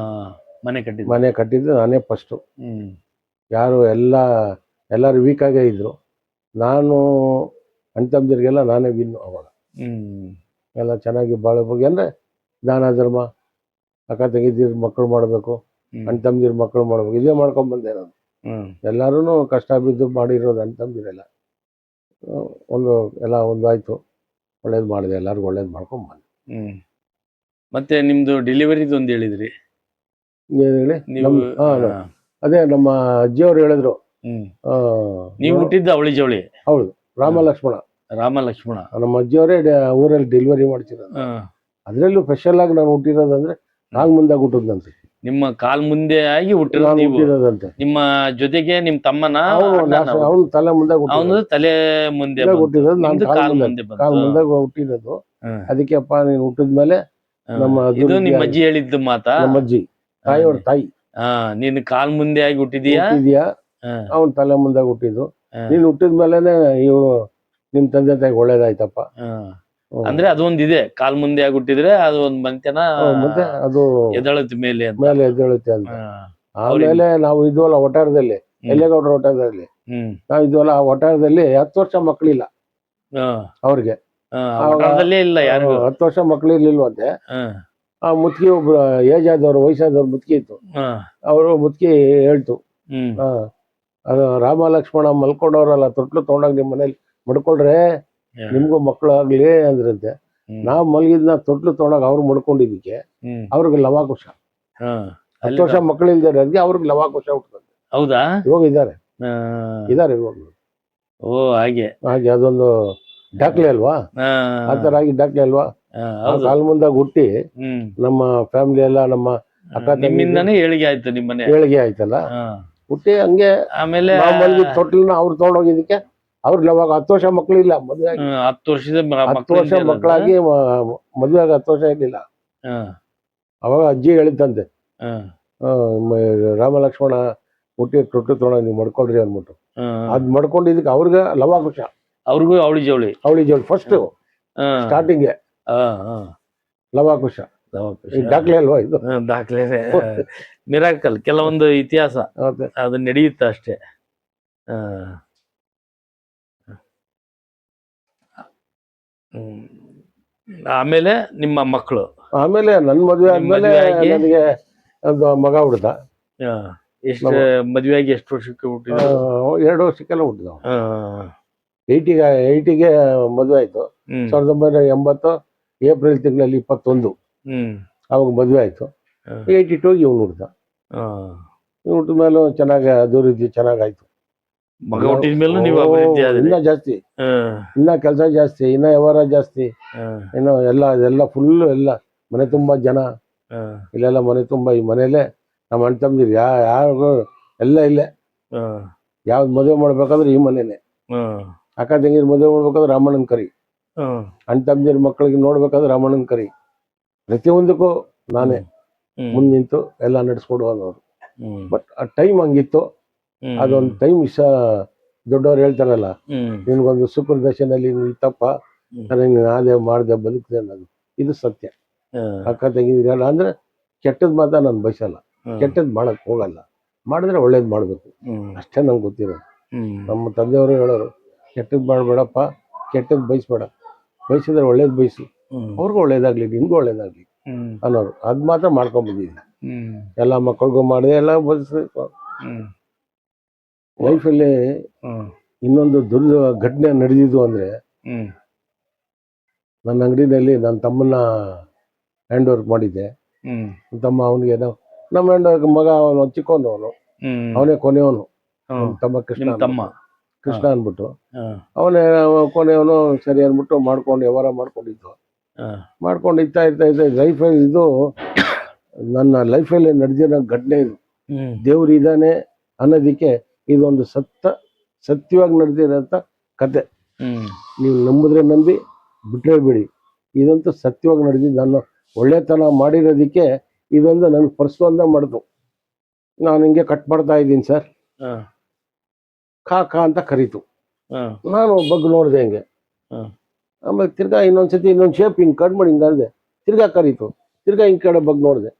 ಮನೆ ಕಟ್ಟಿದ್ದು ನಾನೇ ಫಸ್ಟು. ಯಾರು ಎಲ್ಲರೂ ವೀಕಾಗೇ ಇದ್ರು, ನಾನು ಅಣ್ಣ ತಮ್ಮದಿರಿಗೆಲ್ಲ ನಾನೇ ವಿನ್ನು. ಅವಾಗ ಎಲ್ಲ ಚೆನ್ನಾಗಿ ಬಾಳಬೇಕು ಅಂದರೆ ದಾನ ಧರ್ಮ, ಅಕ್ಕ ತಂಗಿದಿರ ಮಕ್ಕಳು ಮಾಡಬೇಕು, ಅಣ್ಣ ತಮ್ಮದಿರ ಮಕ್ಕಳು ಮಾಡಬೇಕು, ಇದೇ ಮಾಡ್ಕೊಂಡ್ಬಂದೆ ನಾನು. ಎಲ್ಲರೂ ಕಷ್ಟ ಬಿದ್ದು ಮಾಡಿರೋದು ಅಣ್ಣ ತಮ್ಮದಿರೆಲ್ಲ. ಎಲ್ಲ ಒಂದಾಯ್ತು, ಒಳ್ಳೇದು ಮಾಡಿದೆ, ಎಲ್ಲರಿಗೂ ಒಳ್ಳೇದು ಮಾಡ್ಕೊಂಡ್ ಬಂದೆ. ಮತ್ತೆ ನಿಮ್ದು ಡೆಲಿವರಿದು ಒಂದು ಹೇಳಿದ್ರಿ. ಹೇಳಿ ಅದೇ ನಮ್ಮ ಅಜ್ಜಿಯವ್ರು ಹೇಳಿದ್ರು. ನೀವು ಹುಟ್ಟಿದ್ದ ಅವಳಿ ಜವಳಿ? ಹೌದು, ರಾಮ ಲಕ್ಷ್ಮಣ. ನಮ್ಮ ಅಜ್ಜಿಯವರೇ ಊರಲ್ಲಿ ಡೆಲಿವರಿ ಮಾಡ್ತಿರೋದು. ಅದ್ರಲ್ಲೂ ಸ್ಪೆಷಲ್ ಆಗಿ ನಾನು ಹುಟ್ಟಿರೋದಂದ್ರೆ ಕಾಲ್ ಮುಂದೆ ಹುಟ್ಟಿದಂತೆ. ನಿಮ್ಮ ಕಾಲ್ ಮುಂದೆ ಆಗಿ ಹುಟ್ಟಿರೋದಂತೆ. ನಿಮ್ಮ ಜೊತೆಗೆ ನಿಮ್ ತಮ್ಮನ ಅವನು ತಲೆ ಮುಂದೆ ತಲೆ ಮುಂದೆ ಹುಟ್ಟಿರೋದು, ನಾನು ಕಾಲ್ ಮುಂದೆ ಹುಟ್ಟಿರೋದು. ಅದಕ್ಕೆಪ್ಪ ನೀನು ಹುಟ್ಟಿದ್ಮೇಲೆ ಇದು ನಿಮ್ಮ ಅಜ್ಜಿ ಹೇಳಿದ್ದು ಮಾತಾ? ನಮ್ಮ ಅಜ್ಜಿ ತಾಯಿಯವ್ರ ತಾಯಿ, ನೀನು ಕಾಲ್ ಮುಂದೆ ಆಗಿ ಹುಟ್ಟಿದ್ಯಾ, ಅವನ್ ತಲೆ ಮುಂದೆ ಹುಟ್ಟಿದ್ದು. ನೀನ್ ಹುಟ್ಟಿದ್ಮೇಲೆನೆ ಇವ್ರು ನಿಮ್ ತಂದೆ ತಾಯಿಗೆ ಒಳ್ಳೇದಾಯ್ತಪ್ಪ. ಅಂದ್ರೆ ಅದೊಂದಿದೆ, ಕಾಲ್ ಮುಂದೆ ಆಗಿ ಹುಟ್ಟಿದ್ರೆ ಅದು ಒಂದ್ ಮನೆತನ ಮತ್ತೆ ಅದು ಎದಳುತ್ತೆ ಮೇಲೆ ಎದ್ದೇಳುತ್ತೆ ಅಂತ. ಆಮೇಲೆ ನಾವು ಇದ್ವಲ್ಲ ಒಟಾರದಲ್ಲಿ, ಎಲ್ಲೇಗೌಡ್ರ ಒಟಾರದಲ್ಲಿ ನಾವು ಇದ್ವಲ್ಲ, ಆ ಒಟಾರದಲ್ಲಿ 10 ವರ್ಷ ಮಕ್ಕಳಿಲ್ಲ ಅವ್ರಿಗೆ. 10 ವರ್ಷ ಮಕ್ಳು ಇರ್ಲಿಲ್ವಂತೆ. ಆ ಮುತ್ಕಿ ಒಬ್ರು ಏಜ್ ಆದವ್ರು, ವಯಸ್ಸಾದವ್ರು ಮುತ್ಕಿ ಇತ್ತು. ಅವರು ಮುತ್ಕಿ ಹೇಳ್ತು, ಅದು ರಾಮ ಲಕ್ಷ್ಮಣ ಮಲ್ಕೊಂಡವ್ರಲ್ಲ, ತೊಟ್ಲು ತಗೊಂಡಾಗ ನಿಮ್ ಮನೇಲಿ ಮಡ್ಕೊಳ್ರೆ ನಿಮ್ಗೂ ಮಕ್ಕಳು ಆಗ್ಲಿ ಅಂದ್ರಂತೆ. ನಾವ್ ಮಲಗಿದ್ನ ತೊಟ್ಲು ತಗೊಂಡಾಗ ಅವ್ರು ಮಡ್ಕೊಂಡಿದ್ದಕ್ಕೆ ಅವ್ರಿಗೆ ಲವಾಕುಶ. 10 ವರ್ಷ ಮಕ್ಕಳು ಇಲ್ದಾರೆ ಅದಕ್ಕೆ ಅವ್ರಿಗೆ ಲವಾಕುಶ ಹುಟ್ಟುತ್ತೆ. ಹೌದಾ? ಇವಾಗ ಇದಾರೆ ಇವಾಗ. ಹಾಗೆ ಅದೊಂದು ದಾಖಲೆ ಅಲ್ವಾ, ಆತರ ಆಗಿ ದಾಖಲೆ ಅಲ್ವಾ. ಕಾಲ್ ಮುಂದಾಗ ಹುಟ್ಟಿ ನಮ್ಮ ಫ್ಯಾಮಿಲಿ ಎಲ್ಲ, ನಮ್ಮ ಅಕ್ಕ ತಂಗಿಯಿಂದಾನೇ ಏಳಿಗೆ ಆಯ್ತು, ನಿಮ್ಮನೆ ಏಳಿಗೆ ಆಯ್ತಲ್ಲ. ಹುಟ್ಟಿ ಹಂಗೆ ಆಮೇಲೆ ತೊಟ್ಲನ್ನ ಅವ್ರು ತಗೊಂಡೋಗಿದ್ದಕ್ಕೆ ಅವ್ರಿಗೆ ಅವಾಗ 10 ವರ್ಷ ಮಕ್ಳು ಇಲ್ಲ, ಮದುವೆ 10 ವರ್ಷ ಮಕ್ಕಳಾಗಿ ಮದುವೆ ಆಗ 10 ವರ್ಷ ಇರ್ಲಿಲ್ಲ. ಅವಾಗ ಅಜ್ಜಿ ಹೇಳಿದ್ದಂತೆ, ರಾಮ ಲಕ್ಷ್ಮಣ ಹುಟ್ಟಿ ತೊಟ್ಟು ತಗೊಂಡಾಗ ನೀವು ಮಡ್ಕೊಳ್ರಿ ಅಂದ್ಬಿಟ್ಟು. ಅದ್ ಮಡ್ಕೊಂಡಿದ್ದಕ್ಕೆ ಅವ್ರಿಗೆ ಲವಾಕುಶ, ಅವ್ರಿಗೂ ಅವಳಿ ಜವಳಿ ಫಸ್ಟ್ ಸ್ಟಾರ್ಟಿಂಗ್ ಲವಾಕುಶ. ದಾಖಲೆ ಅಲ್ವಾ ಇದು? ದಾಖಲೆ, ಮಿರಾಕಲ್, ಕೆಲವೊಂದು ಇತಿಹಾಸ ಅದು ನಡೆಯುತ್ತೆ ಅಷ್ಟೇ. ಆಮೇಲೆ ನಿಮ್ಮ ಮಕ್ಕಳು, ಆಮೇಲೆ ನನ್ ಮದ್ವೆ ಆದ್ಮೇಲೆ ನನಗೆ ಒಂದು ಮಗ ಹುಡ್ದ. ಮದ್ವೆ ಆಗಿ ಎಷ್ಟು ವರ್ಷಕ್ಕೆ ಹುಟ್ಟಿದ? 2 ವರ್ಷಕ್ಕೆಲ್ಲ ಹುಟ್ಟಿದ. 80ಗೆ ಮದುವೆ ಆಯ್ತು. 1980 ಏಪ್ರಿಲ್ ತಿಂಗಳಲ್ಲಿ 21 ಅವಾಗ ಮದುವೆ ಆಯ್ತು. 82 ಇವ್ನು ಹುಡ್ದ. ಇವ್ನು ಹುಟ್ಟಿದ ಮೇಲೂ ಚೆನ್ನಾಗಿ ಅಭಿವೃದ್ಧಿ ಚೆನ್ನಾಗಾಯ್ತು. ಮಗ ಹುಟ್ಟಿದ ಮೇಲೂ ನೀವು ಅಭಿವೃದ್ಧಿ ಇನ್ನ ಜಾಸ್ತಿ, ಇನ್ನ ಕೆಲಸ ಜಾಸ್ತಿ, ಇನ್ನ ವ್ಯವಹಾರ ಜಾಸ್ತಿ, ಇನ್ನು ಎಲ್ಲ ಫುಲ್, ಎಲ್ಲ ಮನೆ ತುಂಬಾ ಜನ, ಇಲ್ಲೆಲ್ಲ ಮನೆ ತುಂಬಾ. ಈ ಮನೇಲೆ ನಮ್ಮ ಅಣ್ಣ ತಮ್ಮದಿರು ಯಾರಿಗೂ ಎಲ್ಲ ಇಲ್ಲೇ. ಯಾವ್ದು ಮದುವೆ ಮಾಡ್ಬೇಕಾದ್ರೆ ಈ ಮನೇನೆ. ಅಕ್ಕ ತಂಗಿರ್ ಮದುವೆ ಮಾಡ್ಬೇಕಾದ್ರೆ ರಾಮಣ್ಣನ ಕರಿ, ಅಣ್ಣ ತಮ್ಮದಿರ ಮಕ್ಕಳಿಗೆ ನೋಡ್ಬೇಕಾದ್ರೆ ರಾಮಣ್ಣನ ಕರಿ. ಪ್ರತಿಯೊಂದಕ್ಕೂ ನಾನೇ ಮುಂದ್ ನಿಂತು ಎಲ್ಲ ನಡೆಸ್ಕೊಡು ಅನ್ನೋರು. ಬಟ್ ಆ ಟೈಮ್ ಹಂಗಿತ್ತು. ಅದೊಂದು ಟೈಮ್ ದೊಡ್ಡವ್ರು ಹೇಳ್ತಾರಲ್ಲ, ನಿನ್ಗೊಂದು ಸುಖದ ದಶೆನಲ್ಲಿ ಇತ್ತಪ್ಪ, ನಾನೇ ಮಾಡ್ದೆ ಬದುಕಿದೆ ಅನ್ನೋದು ಇದು ಸತ್ಯ. ಅಕ್ಕ ತಂಗಿದಿರಲ್ಲ ಅಂದ್ರೆ ಕೆಟ್ಟದ್ ಮಾತ್ರ ನಾನು ಬಯಸಲ್ಲ, ಕೆಟ್ಟದ್ ಮಾಡಕ್ ಹೋಗಲ್ಲ. ಮಾಡಿದ್ರೆ ಒಳ್ಳೇದ್ ಮಾಡ್ಬೇಕು ಅಷ್ಟೇ ನಂಗೆ ಗೊತ್ತಿರೋದು. ನಮ್ಮ ತಂದೆಯವರು ಹೇಳೋರು, ಕೆಟ್ಟದ್ ಮಾಡ್ಬೇಡಪ್ಪ, ಕೆಟ್ಟದ್ ಬಯಸ್ಬೇಡ, ಬಯಸಿದ್ರೆ ಒಳ್ಳೇದ್ ಬಯಸು, ಅವ್ರಿಗೂ ಒಳ್ಳೇದಾಗ್ಲಿ ನಿನ್ಗೂ ಒಳ್ಳೇದಾಗ್ಲಿ ಅನ್ನೋರು. ಅದ್ ಮಾತ್ರ ಮಾಡ್ಕೊಂಡ್ ಬಂದಿದ್ದೀನಿ. ಎಲ್ಲ ಮಕ್ಕಳಿಗೂ ಮಾಡಿದೆ, ಎಲ್ಲ ಬಯಸ್ಬೇಕು. ಲೈಫಲ್ಲಿ ಇನ್ನೊಂದು ದೊಡ್ಡ ಘಟನೆ ನಡೆದಿದ್ದು ಅಂದ್ರೆ, ನನ್ನ ಅಂಗಡಿನಲ್ಲಿ ನನ್ನ ತಮ್ಮನ್ನ ಹ್ಯಾಂಡ್ ವರ್ಕ್ ಮಾಡಿದ್ದೆ. ತಮ್ಮ ಅವನಿಗೆ ನಮ್ಮ ಹ್ಯಾಂಡ್ ವರ್ಕ್ ಮಗ, ಅವನು ಚಿಕ್ಕವನು, ಅವನೇ ಕೊನೆಯವನು. ತಮ್ಮ ಕೃಷ್ಣ ಅನ್ಬಿಟ್ಟು ಅವನೇ ಕೊನೆಯವನು. ಸರಿ ಅನ್ಬಿಟ್ಟು ಮಾಡ್ಕೊಂಡು ವ್ಯವಹಾರ ಮಾಡ್ಕೊಂಡಿದ್ದು. ಮಾಡ್ಕೊಂಡು ಇರ್ತಾ ಲೈಫಲ್ಲಿ ಇದು ನನ್ನ ಲೈಫಲ್ಲಿ ನಡೆದಿರೋ ಘಟನೆ ಇದು. ದೇವ್ರು ಇದ್ದಾನೆ ಅನ್ನೋದಕ್ಕೆ ಇದೊಂದು ಸತ್ಯವಾಗಿ ನಡೆದಿರೋಂಥ ಕತೆ. ಹ್ಮ್ ನೀವು ನಂಬಿದ್ರೆ ನಂಬಿ, ಬಿಟ್ರೆ ಬಿಡಿ. ಇದಂತೂ ಸತ್ಯವಾಗಿ ನಡೆದಿದ್ದು. ನಾನು ಒಳ್ಳೆತನ ಮಾಡಿರೋದಕ್ಕೆ ಇದೊಂದು ನನ್ನ ಪರ್ಸನಲ್ದ ಮಾಡಿತು. ನಾನು ಹಿಂಗೆ ಕಟ್ ಮಾಡ್ತಾ ಇದ್ದೀನಿ ಸರ್, ಹ ಕಾಕ ಅಂತ ಕರೀತು. ಹ ನಾನು ಬಗ್ಗೆ ನೋಡಿದೆ ಹಿಂಗೆ. ಹ ಆಮೇಲೆ ತಿರ್ಗಾ ಇನ್ನೊಂದ್ಸತಿ ಇನ್ನೊಂದು ಶೇಪ್ ಹಿಂಗೆ ಕಟ್ ಮಾಡಿ ಹಿಂಗೆ ಅಂದೆ, ತಿರ್ಗಾ ಕರೀತು. ತಿರ್ಗಾ ಹಿಂಗೆ ಕಡೆ ಬಗ್ಗೆ ನೋಡಿದೆ.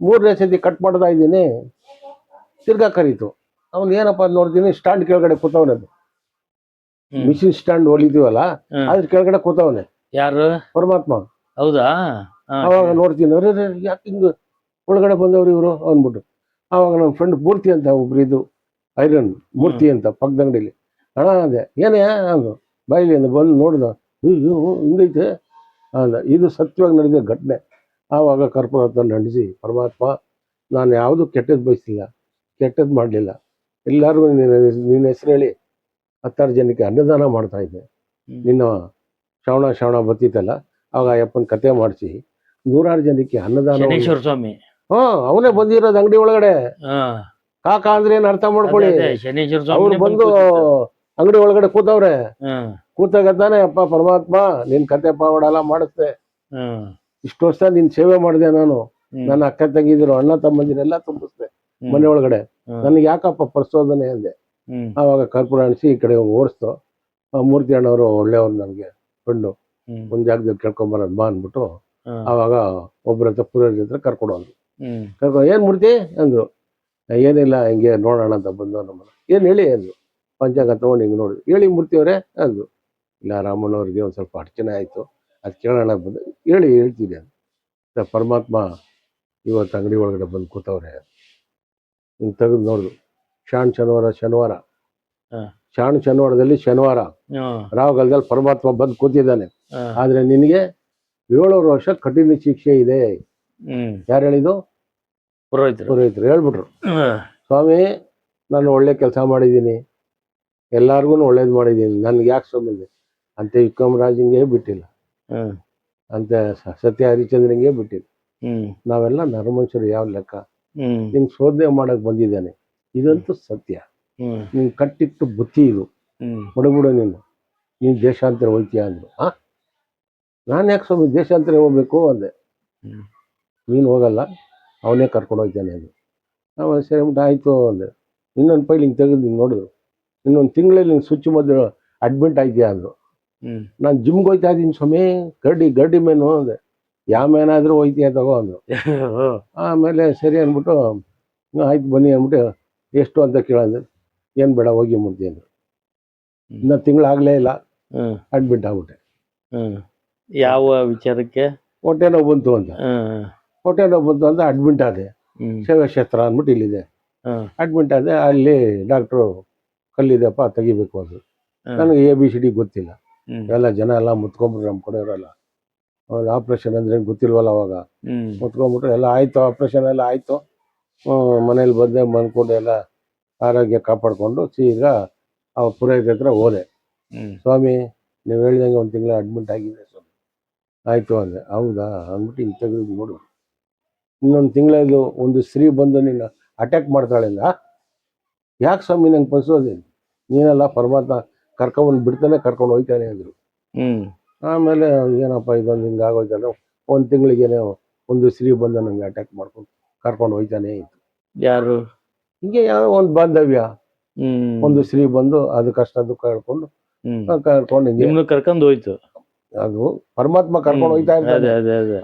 3ನೇ ಸತಿ ಕಟ್ ಮಾಡ್ತಾ ಇದ್ದೀನಿ, ತಿರ್ಗಾ ಕರೀತು. ಅವ್ನು ಏನಪ್ಪ ಅಂತ ನೋಡ್ತೀನಿ, ಸ್ಟ್ಯಾಂಡ್ ಕೆಳಗಡೆ ಕೂತವನೆ. ಹ್ಮ್ ಮಿಷಿನ್ ಸ್ಟ್ಯಾಂಡ್ ಹೊಲಿತೀವಲ್ಲ, ಹ್ಮ್. ಅದ್ರ ಕೆಳಗಡೆ ಕೂತವನೆ ಯಾರು? ಪರಮಾತ್ಮ. ಹೌದಾ? ಹ ಅವಾಗ ನೋಡ್ತೀನಿ, ಅರೆ ಯಾಕೆ ಹಿಂಗೆ ಒಳಗಡೆ ಬಂದವ್ರು ಇವರು ಅಂದ್ಬಿಟ್ಟು. ಆವಾಗ ನನ್ನ ಫ್ರೆಂಡ್ ಮೂರ್ತಿ ಅಂತ ಒಬ್ರು ಇದ್ದು, ಐರನ್ ಮೂರ್ತಿ ಅಂತ ಪಕ್ಕದ ಅಂಗಡಿಲಿ. ಅಣ್ಣ ಅಂದೆ, ಏನೇ ಅಂದು ಬಾಯಿಲಿ ಅಂದ. ಬಂದು ನೋಡ್ದ, ಹಿಂಗೈತೆ ಅಂದ. ಇದು ಸತ್ಯವಾಗಿ ನಡೆದ ಘಟನೆ. ಆವಾಗ ಕರ್ಪೂರ ತಂದು ಅಂಟಿಸಿ, ಪರಮಾತ್ಮ ನಾನು ಯಾವುದು ಕೆಟ್ಟದ್ದು ಬಯಸಿಲ್ಲ, ಕೆಟ್ಟದ್ದು ಮಾಡಲಿಲ್ಲ. ಎಲ್ಲರಿಗೂ ನಿನ್ನ ಹೆಸರು ಹೇಳಿ 10 ಜನಕ್ಕೆ ಅನ್ನದಾನ ಮಾಡ್ತಾ ಇದ್ದೆ. ನಿನ್ನ ಶ್ರವಣ ಬತ್ತಿತ್ತಲ್ಲ, ಆವಾಗ ಅಯ್ಯಪ್ಪನ ಕತೆ ಮಾಡಿಸಿ 100 ಜನಕ್ಕೆ ಅನ್ನದಾನ. ಶನೇಶ್ವರ ಸ್ವಾಮಿ. ಅವನೇ ಬಂದಿರೋದು ಅಂಗಡಿ ಒಳಗಡೆ. ಕಾಕ ಅಂದ್ರೆ ಏನು ಅರ್ಥ ಮಾಡ್ಕೊಳ್ಳಿ. ಶನೇಶ್ವರ ಅವ್ರು ಸ್ವಾಮಿ ಬಂದು ಅಂಗಡಿ ಒಳಗಡೆ ಕೂತವ್ರೆ. ಕೂತಾಗತ್ತಾನೆ, ಅಪ್ಪ ಪರಮಾತ್ಮ ನಿನ್ ಕತೆ ಪಾವಡ ಎಲ್ಲ ಮಾಡಿಸ್ದೆ. ಇಷ್ಟು ವರ್ಷ ನಿನ್ ಸೇವೆ ಮಾಡಿದೆ ನಾನು. ನನ್ನ ಅಕ್ಕ ತಂಗಿದ್ರು, ಅಣ್ಣ ತಮ್ಮಂದಿರೆಲ್ಲ ತುಂಬಿಸ್ದೆ ಮನೆ ಒಳಗಡೆ. ನನಗೆ ಯಾಕಪ್ಪ ಪರಿಶೋಧನೆ ಅಂದೆ. ಆವಾಗ ಕರ್ಪೂರ ಅಣಿಸಿ ಈ ಕಡೆ ಓಡಿಸ್ತು. ಮೂರ್ತಿ ಅಣ್ಣವರು ಒಳ್ಳೆಯವ್ರು, ನನಗೆ ಫ್ರೆಂಡು. ಒಂದ್ ಜಾಗದಲ್ಲಿ ಕೇಳ್ಕೊಂಬರೋದು ಬಾ ಅಂದ್ಬಿಟ್ಟು ಆವಾಗ ಒಬ್ಬರ ಹತ್ರ ಪುರೋಹಿತರ ಹತ್ರ ಕರ್ಕೊಂಡು ಹೋದ್ರು. ಏನ್ ಮೂರ್ತಿ ಅಂದ್ರು. ಏನಿಲ್ಲ, ಹಿಂಗೆ ನೋಡೋಣ ಅಂತ ಬಂದು ನಮ್ಮನ್ನ. ಏನ್ ಹೇಳಿ ಅಂದ್ರು. ಪಂಚಾಂಗ ತಗೊಂಡು ಹಿಂಗೆ ನೋಡಿ, ಹೇಳಿ ಮೂರ್ತಿಯವರೇ ಅಂದ್ರು. ಇಲ್ಲ, ರಾಮಣ್ಣವ್ರಿಗೆ ಒಂದು ಸ್ವಲ್ಪ ಅಡಚಣೆ ಆಯಿತು, ಅದು ಕೇಳೋಣ ಬಂದು. ಹೇಳ್ತೀನಿ ಅಂತ. ಪರಮಾತ್ಮ ಇವತ್ತು ಅಂಗಡಿ ಒಳಗಡೆ ಬಂದು ಕೂತವ್ರೆ. ಹಿಂಗೆ ತೆಗೆದು ನೋಡಿದ್ರು. ಶನಿವಾರ ಶನಿವಾರದಲ್ಲಿ ಶನಿವಾರ ರಾವಗಾಲದಲ್ಲಿ ಪರಮಾತ್ಮ ಬಂದು ಕೂತಿದ್ದಾನೆ. ಆದ್ರೆ ನಿನಗೆ 7 ವರ್ಷ ಕಠಿಣ ಶಿಕ್ಷೆ ಇದೆ. ಯಾರು ಹೇಳಿದ್ದು? ಪುರೋಹಿತರು ಹೇಳ್ಬಿಟ್ರು. ಸ್ವಾಮಿ, ನಾನು ಒಳ್ಳೆ ಕೆಲಸ ಮಾಡಿದ್ದೀನಿ, ಎಲ್ಲಾರ್ಗು ಒಳ್ಳೇದು ಮಾಡಿದ್ದೀನಿ, ನನ್ಗೆ ಯಾಕೆ ಸಂಬಂಧ ಅಂತ ವಿಕ್ರಮರಾಜಂಗೆ ಬಿಟ್ಟಿಲ್ಲ, ಅಂತ ಸತ್ಯ ಹರಿಚಂದ್ರಂಗೆ ಬಿಟ್ಟಿಲ್ಲ. ನಾವೆಲ್ಲ ನರಮನುಷ್ಯರು. ಯಾವ ಲೆಕ್ಕ? ನಿಂಗೆ ಶೋಧನೆ ಮಾಡಕ್ ಬಂದಿದ್ದಾನೆ, ಇದಂತೂ ಸತ್ಯ. ನೀನ್ ಕಟ್ಟಿಟ್ಟು ಬುತ್ತಿ ಇದು, ಹೊಡಬಿಡು ನೀನು ದೇಶಾಂತರ ಹೋಗ್ತೀಯ ಅಂದ್ರು. ನಾನು ಯಾಕೆ ಸ್ವಾಮಿ ದೇಶಾಂತರ ಹೋಗ್ಬೇಕು ಅಂದೆ. ನೀನು ಹೋಗಲ್ಲ, ಅವನೇ ಕರ್ಕೊಂಡು ಹೋಗ್ತಾನೆ ಅಂದ್ರು. ಆಮೇಲೆ ಸರಿ ಬಿಟ್ಟು ಆಯಿತು ಅಂದೆ. ಇನ್ನೊಂದು ಫೈಲ್ ಹಿಂಗೆ ತೆಗೆದು ಹಿಂಗೆ ನೋಡಿದ್ರು. ಇನ್ನೊಂದು ತಿಂಗಳಲ್ಲಿ ಹಿಂಗೆ ಸ್ವಿಚ್ ಮದ್ದು ಅಡ್ಮಿಟ್ ಆಯ್ತೀಯಾ ಅಂದರು. ನಾನು ಜಿಮ್ಗೆ ಹೋಗ್ತಾ ಇದ್ದೀನಿ ಸ್ವಾಮಿ, ಗಡ್ಡಿ ಮೇನು ಅಂದೆ. ಯಾವ ಮೇನಾದರೂ ಹೋಗ್ತೀಯ ತಗೋ ಅಂದರು. ಆಮೇಲೆ ಸರಿ ಅಂದ್ಬಿಟ್ಟು ಆಯ್ತು ಬನ್ನಿ ಅಂದ್ಬಿಟ್ಟು ಎಷ್ಟು ಅಂತ ಕೇಳಂದ್ರೆ, ಏನು ಬೇಡ ಹೋಗಿ ಮೂರ್ತಿ ಅಂದರು. ಇನ್ನೂ ತಿಂಗಳಾಗಲೇ ಇಲ್ಲ, ಅಡ್ಮಿಟ್ ಆಗ್ಬಿಟ್ಟೆ. ಯಾವ ವಿಚಾರಕ್ಕೆ? ಹೊಟ್ಟೆ ನೋವು ಬಂತು ಅಂತ. ಹೊಟ್ಟೆ ನೋವು ಬಂತು ಅಂತ ಅಡ್ಮಿಟ್ ಆದೆ. ಸೇವಾಕ್ಷೇತ್ರ ಅಂದ್ಬಿಟ್ಟು ಇಲ್ಲಿದೆ, ಅಡ್ಮಿಟ್ ಆದೆ. ಅಲ್ಲಿ ಡಾಕ್ಟ್ರು ಕಲ್ಲಿದೆಪ್ಪ ತೆಗಿಬೇಕು ಅಂದರು. ನನಗೆ ABCD ಗೊತ್ತಿಲ್ಲ. ಎಲ್ಲ ಜನ ಎಲ್ಲ ಮುತ್ಕೊಂಡ್ಬಿಟ್ರು, ನಮ್ಮ ಕಡೆ ಇರೋಲ್ಲ. ಅವ್ರು ಆಪ್ರೇಷನ್ ಅಂದ್ರೆ ಗೊತ್ತಿಲ್ವಲ್ಲ ಅವಾಗ. ಮುತ್ಕೊಂಡ್ಬಿಟ್ರು. ಎಲ್ಲ ಆಯಿತು, ಆಪ್ರೇಷನ್ ಎಲ್ಲ ಆಯಿತು. ಮನೇಲಿ ಬಂದೆ, ಬಂದ್ಕೊಂಡು ಎಲ್ಲ ಆರೋಗ್ಯ ಕಾಪಾಡಿಕೊಂಡು ಸೀದಾ ಆ ಪುರೋಹಿತರ ಹತ್ರ ಹೋದೆ. ಸ್ವಾಮಿ, ನೀವು ಹೇಳಿದಂಗೆ 1 ತಿಂಗಳ ಅಡ್ಮಿಟ್ ಆಗಿದೆ ಸ್ವಾಮಿ. ಆಯಿತು ಅಂದೆ. ಹೌದಾ ಅಂದ್ಬಿಟ್ಟು ಹಿಂಗೆ ತೆಗೆದು ನೋಡು. ಇನ್ನೊಂದು ತಿಂಗಳಲ್ಲೂ ಒಂದು ಸ್ತ್ರೀ ಬಂದು ನಿನ್ನ ಅಟ್ಯಾಕ್ ಮಾಡ್ತಾಳಿಲ್ಲ. ಯಾಕೆ ಸ್ವಾಮಿ ನಂಗೆ ಪಡಿಸೋದೇನು? ನೀನೆಲ್ಲ ಪರಮಾತ್ಮ ಕರ್ಕೊಂಡ್ಬಂದು ಬಿಡ್ತಾನೆ, ಕರ್ಕೊಂಡು ಹೋಗ್ತಾನೆ ಅಂದರು. ಆಮೇಲೆ ಏನಪ್ಪ ಇದೊಂದು ಹಿಂಗೆ ಆಗೋಯ್ತಲ್ಲ. 1 ತಿಂಗಳಿಗೇನೆ ಒಂದು ಸ್ತ್ರೀ ಬಂದು ನನಗೆ ಅಟ್ಯಾಕ್ ಮಾಡ್ಕೊಂಡು ಕರ್ಕೊಂಡು ಹೋಗ್ತಾನೆ ಇತ್ತು. ಯಾರು? ಹಿಂಗೆ ಯಾವ ಒಂದು ಬಾಂಧವ್ಯ. ಒಂದು ಸ್ತ್ರೀ ಬಂದು ಅದು ಕಷ್ಟ ದುಃಖ ಹೇಳ್ಕೊಂಡು ಹಿಂಗೆ ಕರ್ಕೊಂಡು ಹೋಯ್ತು. ಅದು ಪರಮಾತ್ಮ ಕರ್ಕೊಂಡು ಹೋಗ್ತಾ ಇರ್ತಾನೆ.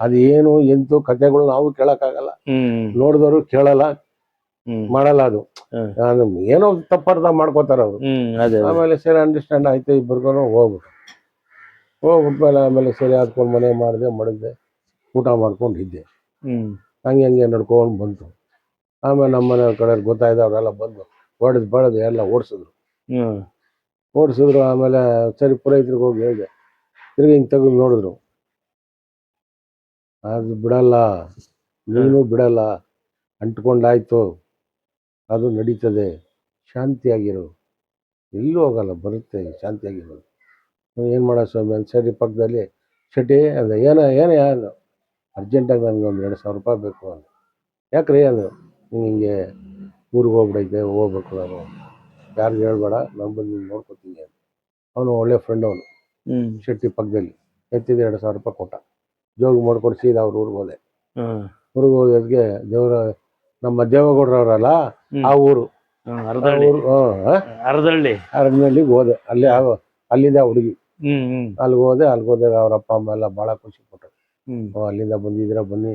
ಅದು ಏನು ಎಂತೂ ಕಥೆಗಳು ನಾವು ಕೇಳಕ್ಕಾಗಲ್ಲ, ನೋಡಿದವರು ಕೇಳಲ್ಲ, ಮಾಡಲ್ಲ. ಅದು ಏನೋ ತಪ್ಪರ್ಥ ಮಾಡ್ಕೋತಾರ ಅವರು. ಆಮೇಲೆ ಸರಿ ಅಂಡರ್ಸ್ಟ್ಯಾಂಡ್ ಆಯ್ತು, ಇಬ್ಬರಿಗೂ ಹೋಗ್ಬಿಟ್ಮೇಲೆ ಆಮೇಲೆ ಸರಿ ಆದ್ಕೊಂಡು ಮನೆ ಮಾಡಿದೆ, ಮಡಗಿದೆ, ಊಟ ಮಾಡ್ಕೊಂಡು ಇದ್ದೆ. ಹಂಗೆ ನಡ್ಕೊಂಡು ಬಂತು. ಆಮೇಲೆ ನಮ್ಮ ಮನೆಯವ್ರ ಕಡೆ ಗೊತ್ತಾಯ್ತು, ಅವರೆಲ್ಲ ಬಂದು ಬಡದು ಎಲ್ಲ ಓಡಿಸಿದ್ರು. ಆಮೇಲೆ ಸರಿ ಪುರೋಹಿತರಿಗೆ ಹೋಗಿ ಹೇಳಿದೆ. ತಿರ್ಗಿ ಹಿಂಗೆ ತೆಗೆದು ನೋಡಿದ್ರು. ಅದು ಬಿಡಲ್ಲ, ನೀನು ಬಿಡಲ್ಲ, ಅಂಟ್ಕೊಂಡಾಯ್ತು, ಅದು ನಡೀತದೆ, ಶಾಂತಿಯಾಗಿರು, ಎಲ್ಲೂ ಹೋಗಲ್ಲ, ಬರುತ್ತೆ, ಶಾಂತಿಯಾಗಿರೋದು. ಏನು ಮಾಡೋ ಸ್ವಾಮಿ ಅಂತ. ಸರಿ ಪಕ್ಕದಲ್ಲಿ ಶೆಟ್ಟಿ ಅಂದೆ. ಏನು ಅರ್ಜೆಂಟಾಗಿ ನನಗೆ ಒಂದು 2,000 ರೂಪಾಯಿ ಬೇಕು ಅಂದೆ. ಯಾಕ್ರಿ ಅಂದರು. ಹಿಂಗೆ ಊರಿಗೆ ಹೋಗ್ಬೇಕು ನಾನು, ಯಾರಿಗೂ ಹೇಳ್ಬೇಡ, ನಾನು ಬಂದು ನೋಡ್ಕೊತೀನಿ ಅಂತ. ಅವನು ಒಳ್ಳೆ ಫ್ರೆಂಡ್ ಅವನು ಹ್ಮ್ ಶೆಟ್ಟಿ ಪಕ್ಕದಲ್ಲಿ ಎತ್ತಿದ 2,000 ರೂಪಾಯಿ ಕೊಟ್ಟ. ಜೋಗಿ ಮಾಡ್ಕೊಂಡು ಸೀದಾ ಅವ್ರ ಊರಿಗೆ ಹೋದೆ. ಹ್ಮ್ ಊರಿಗೆ ಹೋದಕ್ಕೆ ನಮ್ಮ ದೇವೇಗೌಡರವರಲ್ಲ ಆ ಊರು ಅರ್ಧಳ್ಳಿ ಅರ್ಧಳ್ಳಿ ಅರಣ್ಯಲ್ಲಿಗೆ ಹೋದೆ. ಅಲ್ಲಿಂದ ಹುಡುಗಿ ಹ್ಮ್ ಹ್ಮ್ ಅಲ್ಲಿಗೆ ಹೋದೆ ಅವ್ರ ಅಪ್ಪ ಅಮ್ಮ ಎಲ್ಲ ಭಾಳ ಖುಷಿ ಪಟ್ಟರು. ಹ್ಮ್ ಅಲ್ಲಿಂದ ಬಂದಿದ್ದೀರಾ ಬನ್ನಿ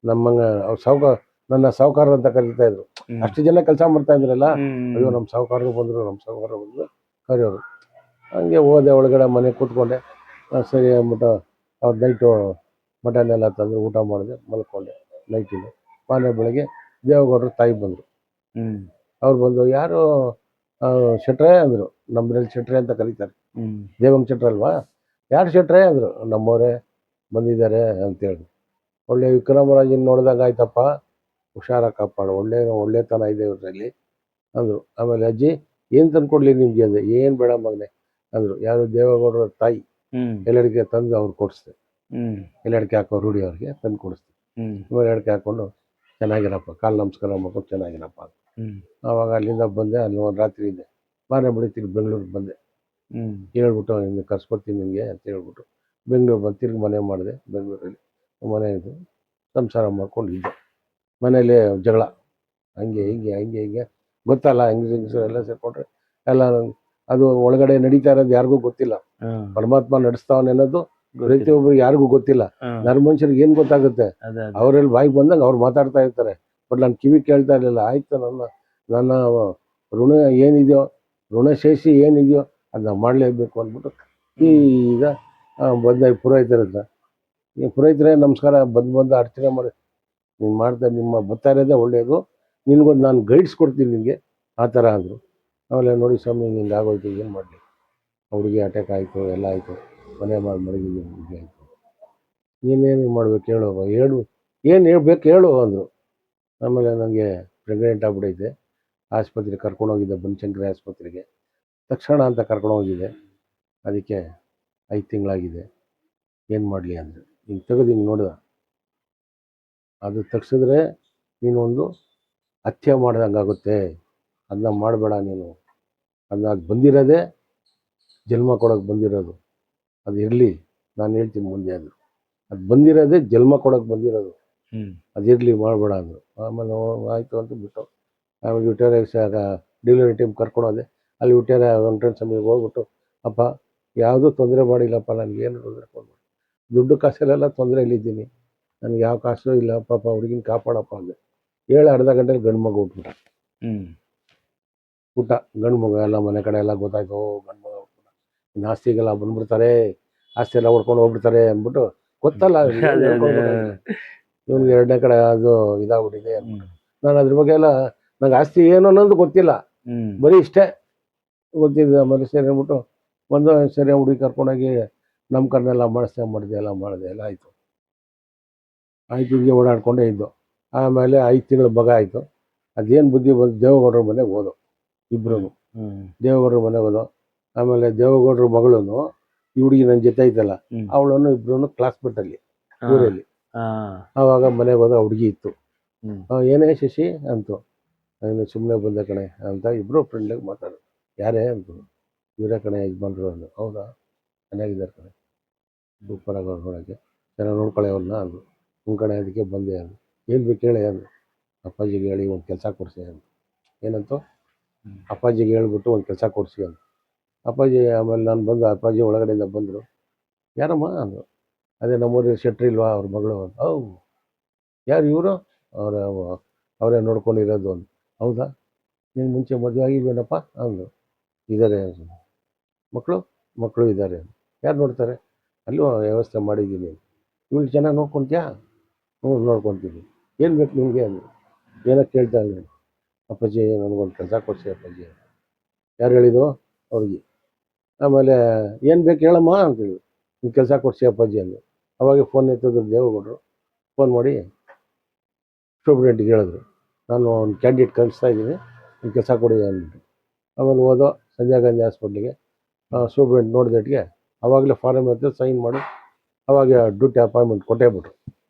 ನಮ್ಮಂಗ ಅವ್ರು ನನ್ನ ಸಾವುಕಾರ ಅಂತ ಕರೀತಾ ಇದ್ರು. ಅಷ್ಟು ಜನ ಕೆಲಸ ಮಾಡ್ತಾ ಇದ್ರಲ್ಲ, ಅಯ್ಯೋ ನಮ್ಮ ಸಾವುಕಾರರು ಬಂದ್ರು ಕರೆಯೋರು. ಹಂಗೆ ಹೋದೆ ಒಳಗಡೆ ಮನೆ ಕೂತ್ಕೊಂಡೆ. ಸರಿ ಅಂದ್ಬಿಟ್ಟು ಅವ್ರು ನೈಟು ಮಟನ್ ಎಲ್ಲ ತಂದು ಊಟ ಮಾಡಿದೆ, ಮಲ್ಕೊಂಡೆ ನೈಟಿಂದ. ಮಾರನೇ ಬೆಳಗ್ಗೆ ದೇವೇಗೌಡರು ತಾಯಿ ಬಂದರು. ಅವ್ರು ಬಂದು ಯಾರು ಶೆಟ್ರೆ ಅಂದರು. ನಮ್ಮದ್ರಲ್ಲಿ ಶೆಟ್ರೆ ಅಂತ ಕರೀತಾರೆ, ದೇವಂಗ್ ಶೆಟ್ರೆ ಅಲ್ವಾ, ಯಾರು ಶೆಟ್ರೆ ಅಂದರು. ನಮ್ಮವರೇ ಬಂದಿದ್ದಾರೆ ಅಂತೇಳಿ. ಒಳ್ಳೆ ವಿಕ್ರಮರಾಜನ್ ನೋಡಿದಾಗ ಆಯ್ತಪ್ಪ, ಹುಷಾರ ಕಾಪಾಡು, ಒಳ್ಳೆತನ ಇದೆ ಇವರಲ್ಲಿ ಅಂದರು. ಆಮೇಲೆ ಅಜ್ಜಿ ಏನು ತಂದ್ಕೊಡ್ಲಿ ನಿಮ್ಗೆ ಅಂದೆ. ಏನು ಬೇಡ ಮಗನೆ ಅಂದರು. ಯಾರು ದೇವೇಗೌಡರ ತಾಯಿ ಎಲ್ಲಡಿಕೆ ತಂದು ಅವ್ರು ಕೊಡಿಸ್ದೆ. ಎಲ್ಲಡಿಕೆ ಹಾಕೋ ರೂಢಿ ಅವ್ರಿಗೆ ತಂದು ಕೊಡಿಸ್ದೆ. ಎಲ್ಲಡಿಕೆ ಹಾಕ್ಕೊಂಡು ಚೆನ್ನಾಗಿರಪ್ಪ, ಕಾಲು ನಮಸ್ಕಾರ ಮಾಡ್ಕೊಂಡು ಚೆನ್ನಾಗಿರಪ್ಪ. ಆವಾಗ ಅಲ್ಲಿಂದ ಬಂದೆ. ಅಲ್ಲಿ ಒಂದು ರಾತ್ರಿ ಇದ್ದೆ. ಮಾರನೇ ಬೆಳಿಗ್ಗೆ ತಿರ್ಗಿ ಬೆಂಗಳೂರಿಗೆ ಬಂದೆ. ಹೇಳ್ಬಿಟ್ಟು ನಿಮ್ಗೆ ಕರ್ಸ್ಕೊಡ್ತೀನಿ ನಿಮಗೆ ಅಂತ ಹೇಳ್ಬಿಟ್ಟು ಬೆಂಗಳೂರು ಬಂದು ತಿರ್ಗಿ ಮನೆ ಮಾಡಿದೆ. ಬೆಂಗಳೂರಲ್ಲಿ ಮನೆ ಇದು ಸಂಸಾರ ಮಾಡ್ಕೊಂಡು ಇದ್ದೆ. ಮನೇಲಿ ಜಗಳ ಹಂಗೆ ಹಿಂಗೆ ಗೊತ್ತಲ್ಲ, ಹೆಂಗಸರು ಎಲ್ಲ ಸೇರ್ಕೊಂಡ್ರೆ ಎಲ್ಲ ಅದು ಒಳಗಡೆ ನಡೀತಾ ಇರೋದು ಯಾರಿಗೂ ಗೊತ್ತಿಲ್ಲ. ಪರಮಾತ್ಮ ನಡೆಸ್ತಾವನೆ ಅನ್ನೋದು ಪ್ರತಿಯೊಬ್ಬರಿಗೆ ಯಾರಿಗೂ ಗೊತ್ತಿಲ್ಲ. ಮನುಷ್ಯರಿಗೆ ಏನು ಗೊತ್ತಾಗುತ್ತೆ? ಅವರಲ್ಲಿ ಬಾಯಿಗೆ ಬಂದಾಗ ಅವ್ರು ಮಾತಾಡ್ತಾ ಇರ್ತಾರೆ. ಬಟ್ ನಾನು ಕಿವಿ ಕೇಳ್ತಾ ಇರಲಿಲ್ಲ. ಆಯ್ತು, ನನ್ನ ಋಣ ಏನಿದೆಯೋ, ಋಣಶೇಷಿ ಏನಿದೆಯೋ ಅದನ್ನ ಮಾಡಲೇಬೇಕು ಅಂದ್ಬಿಟ್ಟು ಈಗ ಬಂದ ಪುರೋಹಿತರ ಹತ್ರ. ಈ ಪುರೋಹಿತರೇ ನಮಸ್ಕಾರ, ಬಂದು ಅರ್ಚನೆ ಮಾಡಿ ನೀನು ಮಾಡ್ತಾ ನಿಮ್ಮ ಬರ್ತಾ ಇರೋದೇ ಒಳ್ಳೆಯದು, ನಿನಗೊಂದು ನಾನು ಗೈಡ್ಸ್ ಕೊಡ್ತೀನಿ ನಿನಗೆ ಆ ಥರ ಅಂದರು. ಆಮೇಲೆ ನೋಡಿ ಸ್ವಾಮಿ ಹಿಂಗೆ ಆಗೋಯ್ತು, ಏನು ಮಾಡಲಿ, ಹುಡುಗಿ ಅಟ್ಯಾಕ್ ಆಯಿತು, ಎಲ್ಲ ಆಯಿತು, ಮನೆ ಮಡಗಿದ್ವಿ, ಹುಡುಗಿ ಆಯಿತು, ನೀನೇನು ಮಾಡ್ಬೇಕು ಹೇಳು, ಏನು ಹೇಳ್ಬೇಕು ಹೇಳು ಅಂದರು. ಆಮೇಲೆ ನನಗೆ ಪ್ರೆಗ್ನೆಂಟ್ ಆಗ್ಬಿಟ್ಟೈತೆ. ಆಸ್ಪತ್ರೆಗೆ ಕರ್ಕೊಂಡೋಗಿದ್ದೆ, ಬನಶಂಕರಿ ಆಸ್ಪತ್ರೆಗೆ. ತಕ್ಷಣ ಅಂತ ಕರ್ಕೊಂಡೋಗಿದ್ದೆ. ಅದಕ್ಕೆ 5 ತಿಂಗಳಾಗಿದೆ, ಏನು ಮಾಡಲಿ ಅಂದರೆ ಹಿಂಗೆ ತೆಗೆದು ಹಿಂಗೆ ನೋಡಿದ. ಅದು ತೆಗ್ಸಿದ್ರೆ ನೀನೊಂದು ಹತ್ಯೆ ಮಾಡ್ದಂಗಾಗುತ್ತೆ, ಅದನ್ನ ಮಾಡಬೇಡ ನೀನು. ಅದು ಬಂದಿರೋದೇ ಜನ್ಮ ಕೊಡೋಕೆ ಬಂದಿರೋದು, ಅದು ಇರಲಿ, ನಾನು ಹೇಳ್ತೀನಿ ಮುಂದೆ ಅಂದರು. ಅದು ಬಂದಿರೋದೇ ಜನ್ಮ ಕೊಡೋಕೆ ಬಂದಿರೋದು, ಅದಿರಲಿ, ಮಾಡಬೇಡ ಅಂದರು. ಆಮೇಲೆ ಆಯಿತು ಅಂತ ಬಿಟ್ಟು ಆಮೇಲೆ ವಿಕ್ಟೋರಿಯಾ ಡೆಲಿವರಿ ಟೈಮ್ ಕರ್ಕೊಂಡೋದೆ. ಅಲ್ಲಿ ವಿಕ್ಟೋರಿಯಾ ವೆಂಕಟೇಶ್ವರ ಸ್ವಾಮಿಗೆ ಹೋಗ್ಬಿಟ್ಟು, ಅಪ್ಪ ಯಾವುದೂ ತೊಂದರೆ ಮಾಡಿಲ್ಲಪ್ಪ, ನನಗೇನು ತೊಂದರೆ ಕೊಡಬೇಡ, ದುಡ್ಡು ಕಾಸಲ್ಲೆಲ್ಲ ತೊಂದರೆಯಲ್ಲಿದ್ದೀನಿ, ನನಗೆ ಯಾವ ಕಾಸು ಇಲ್ಲ, ಪಾಪ ಹುಡುಗಿನ ಕಾಪಾಡಪ್ಪ ಅಂದೆ. 7 ಅರ್ಧ ಗಂಟೆಲಿ ಗಂಡು ಮಗು ಹುಟ್ಬಿಟ್ಟ. ಗಂಡು ಮಗು ಎಲ್ಲ ಮನೆ ಕಡೆ ಎಲ್ಲ ಗೊತ್ತಾಯ್ತು. ಗಂಡು ಮಗ ಹುಟ್ಬಿಟ್ಟ. ಇನ್ನು ಆಸ್ತಿಗೆಲ್ಲ ಬಂದ್ಬಿಡ್ತಾರೆ, ಆಸ್ತಿ ಎಲ್ಲ ಹೊಡ್ಕೊಂಡು ಹೋಗ್ಬಿಡ್ತಾರೆ ಅಂದ್ಬಿಟ್ಟು ಗೊತ್ತಲ್ಲ ಇವ್ನಿಗೆ 2ನೇ ಕಡೆ ಅದು ಇದಾಗ್ಬಿಟ್ಟಿದೆ ಅಂದ್ಬಿಟ್ಟು. ನಾನು ಅದ್ರ ಬಗ್ಗೆ ಎಲ್ಲ ನಂಗೆ ಆಸ್ತಿ ಏನು ಅನ್ನೋದು ಗೊತ್ತಿಲ್ಲ, ಬರೀ ಇಷ್ಟೇ ಗೊತ್ತಿದೆ. ಆಮೇಲೆ ಸರಿ ಅಂದ್ಬಿಟ್ಟು ಒಂದು ಸರಿ ಹುಡುಗಿ ಕರ್ಕೊಂಡೋಗಿ ನಮ್ಮ ಕಡೆನೆಲ್ಲ ಮಾಡಿದೆ ಎಲ್ಲ ಆಯಿತು. ಹಿಂಗೆ ಓಡಾಡ್ಕೊಂಡೇ ಇದ್ದು. ಆಮೇಲೆ 5 ತಿಂಗಳ ಮಗ ಆಯಿತು. ಅದೇನು ಬುದ್ಧಿ ಬಂದು ದೇವೇಗೌಡರ ಮನೆಗೆ ಹೋದೋ ಇಬ್ರು. ದೇವೇಗೌಡರ ಮನೆಗೆ ಹೋದೋ. ಆಮೇಲೆ ದೇವೇಗೌಡರ ಮಗಳನ್ನು ಈ ಹುಡುಗಿ ನನ್ನ ಜೊತೆ ಐತಲ್ಲ, ಅವಳನ್ನು ಇಬ್ರು ಕ್ಲಾಸ್ಮೇಟಲ್ಲಿ ಊರಲ್ಲಿ. ಆವಾಗ ಮನೆಗೆ ಹೋದ, ಹುಡುಗಿ ಇತ್ತು. ಏನೇ ಶಶಿ ಅಂತು, ನಾನು ಸುಮ್ಮನೆ ಬಂದೆ ಕಣೆ ಅಂತ ಇಬ್ಬರು ಫ್ರೆಂಡ್ಲಾಗಿ ಮಾತಾಡೋದು. ಯಾರೇ ಅಂತು, ಇವರೇ ಕಣೆ ಯಜಮಾನ್ರು ಅಂದು. ಹೌದಾ, ಚೆನ್ನಾಗಿದ್ದಾರೆ ಕಣೆ, ಸೂಪರಾಗಿ ಅವ್ರು ನೋಡೋಕ್ಕೆ, ಚೆನ್ನಾಗಿ ನೋಡ್ಕೊಳ್ಳಿ ಅವ್ರನ್ನ ಅಂದರು. ಕಣೆ ಅದಕ್ಕೆ ಬಂದೆ ಅಂದು. ಏನು ಬೇಕು ಹೇಳಿ ಅಂದರು. ಅಪ್ಪಾಜಿಗೆ ಹೇಳಿ ಒಂದು ಕೆಲಸ ಕೊಡಿಸಿ ಅಂದು. ಏನಂತು, ಅಪ್ಪಾಜಿಗೆ ಹೇಳ್ಬಿಟ್ಟು ಒಂದು ಕೆಲಸ ಕೊಡಿಸಿ ಅಂದು. ಅಪ್ಪಾಜಿ ಆಮೇಲೆ ನಾನು ಬಂದು ಅಪ್ಪಾಜಿ ಒಳಗಡೆಯಿಂದ ಬಂದರು. ಯಾರಮ್ಮ ಅಂದರು. ಅದೇ ನಮ್ಮೂರಿಗೆ ಶೆಟ್ರಿ ಇಲ್ವಾ ಅವ್ರ ಮಗಳು ಅಂತ. ಯಾರು ಇವರು? ಅವರೇ ನೋಡ್ಕೊಂಡಿರೋದು ಅಂದು. ಹೌದಾ, ನೀನು ಮುಂಚೆ ಮದುವೆ ಆಗಿಲ್ವೇನಪ್ಪ ಅಂದರು. ಇದ್ದಾರೆ ಮಕ್ಕಳು ಇದ್ದಾರೆ. ಯಾರು ನೋಡ್ತಾರೆ? ಅಲ್ಲೂ ವ್ಯವಸ್ಥೆ ಮಾಡಿದ್ದೀನಿ. ಇವಳು ಚೆನ್ನಾಗಿ ನೋಡ್ಕೊತೀಯಾ? ನೋಡ್ಕೊತೀನಿ. ಏನು ಬೇಕು ನಿಮಗೆ ಅಂದರು. ಏನಕ್ಕೆ ಕೇಳ್ತಾ ಇಲ್ಲ? ಅಪ್ಪಾಜಿ ನನಗೊಂದು ಕೆಲಸ ಕೊಡಿಸಿ ಅಪ್ಪಾಜಿ. ಯಾರು ಹೇಳಿದ್ದು? ಅವ್ರಿಗೆ. ಆಮೇಲೆ ಏನು ಬೇಕು ಹೇಳಮ್ಮ ಅಂತೇಳಿ, ನೀವು ಕೆಲಸ ಕೊಡಿಸಿ ಅಪ್ಪಾಜಿ ಅಂದರು. ಅವಾಗ ಫೋನ್ ಎತ್ತಿದ್ರು ದೇವೇಗೌಡರು. ಫೋನ್ ಮಾಡಿ ಸೂಪ್ರೆಂಟ್ಗೆ ಹೇಳಿದ್ರು, ನಾನು ಒಂದು ಕ್ಯಾಂಡಿಡೇಟ್ ಕಳಿಸ್ತಾ ಇದ್ದೀನಿ, ನೀವು ಕೆಲಸ ಕೊಡಿ ಅಂದ್ಬಿಟ್ಟು. ಆಮೇಲೆ ಹೋದೋ ಸಂಜಯ್ ಗಾಂಧಿ ಹಾಸ್ಪಿಟ್ಲಿಗೆ. ಸೂಪ್ರೆಂಟ್ ನೋಡಿದಟ್ಟಿಗೆ ಆವಾಗಲೇ ಫಾರಮ್ ಹತ್ರ ಸೈನ್ ಮಾಡಿ ಅವಾಗ ಡ್ಯೂಟಿ ಅಪಾಯಿಂಟ್ಮೆಂಟ್ ಕೊಟ್ಟೇ ಬಿಟ್ರು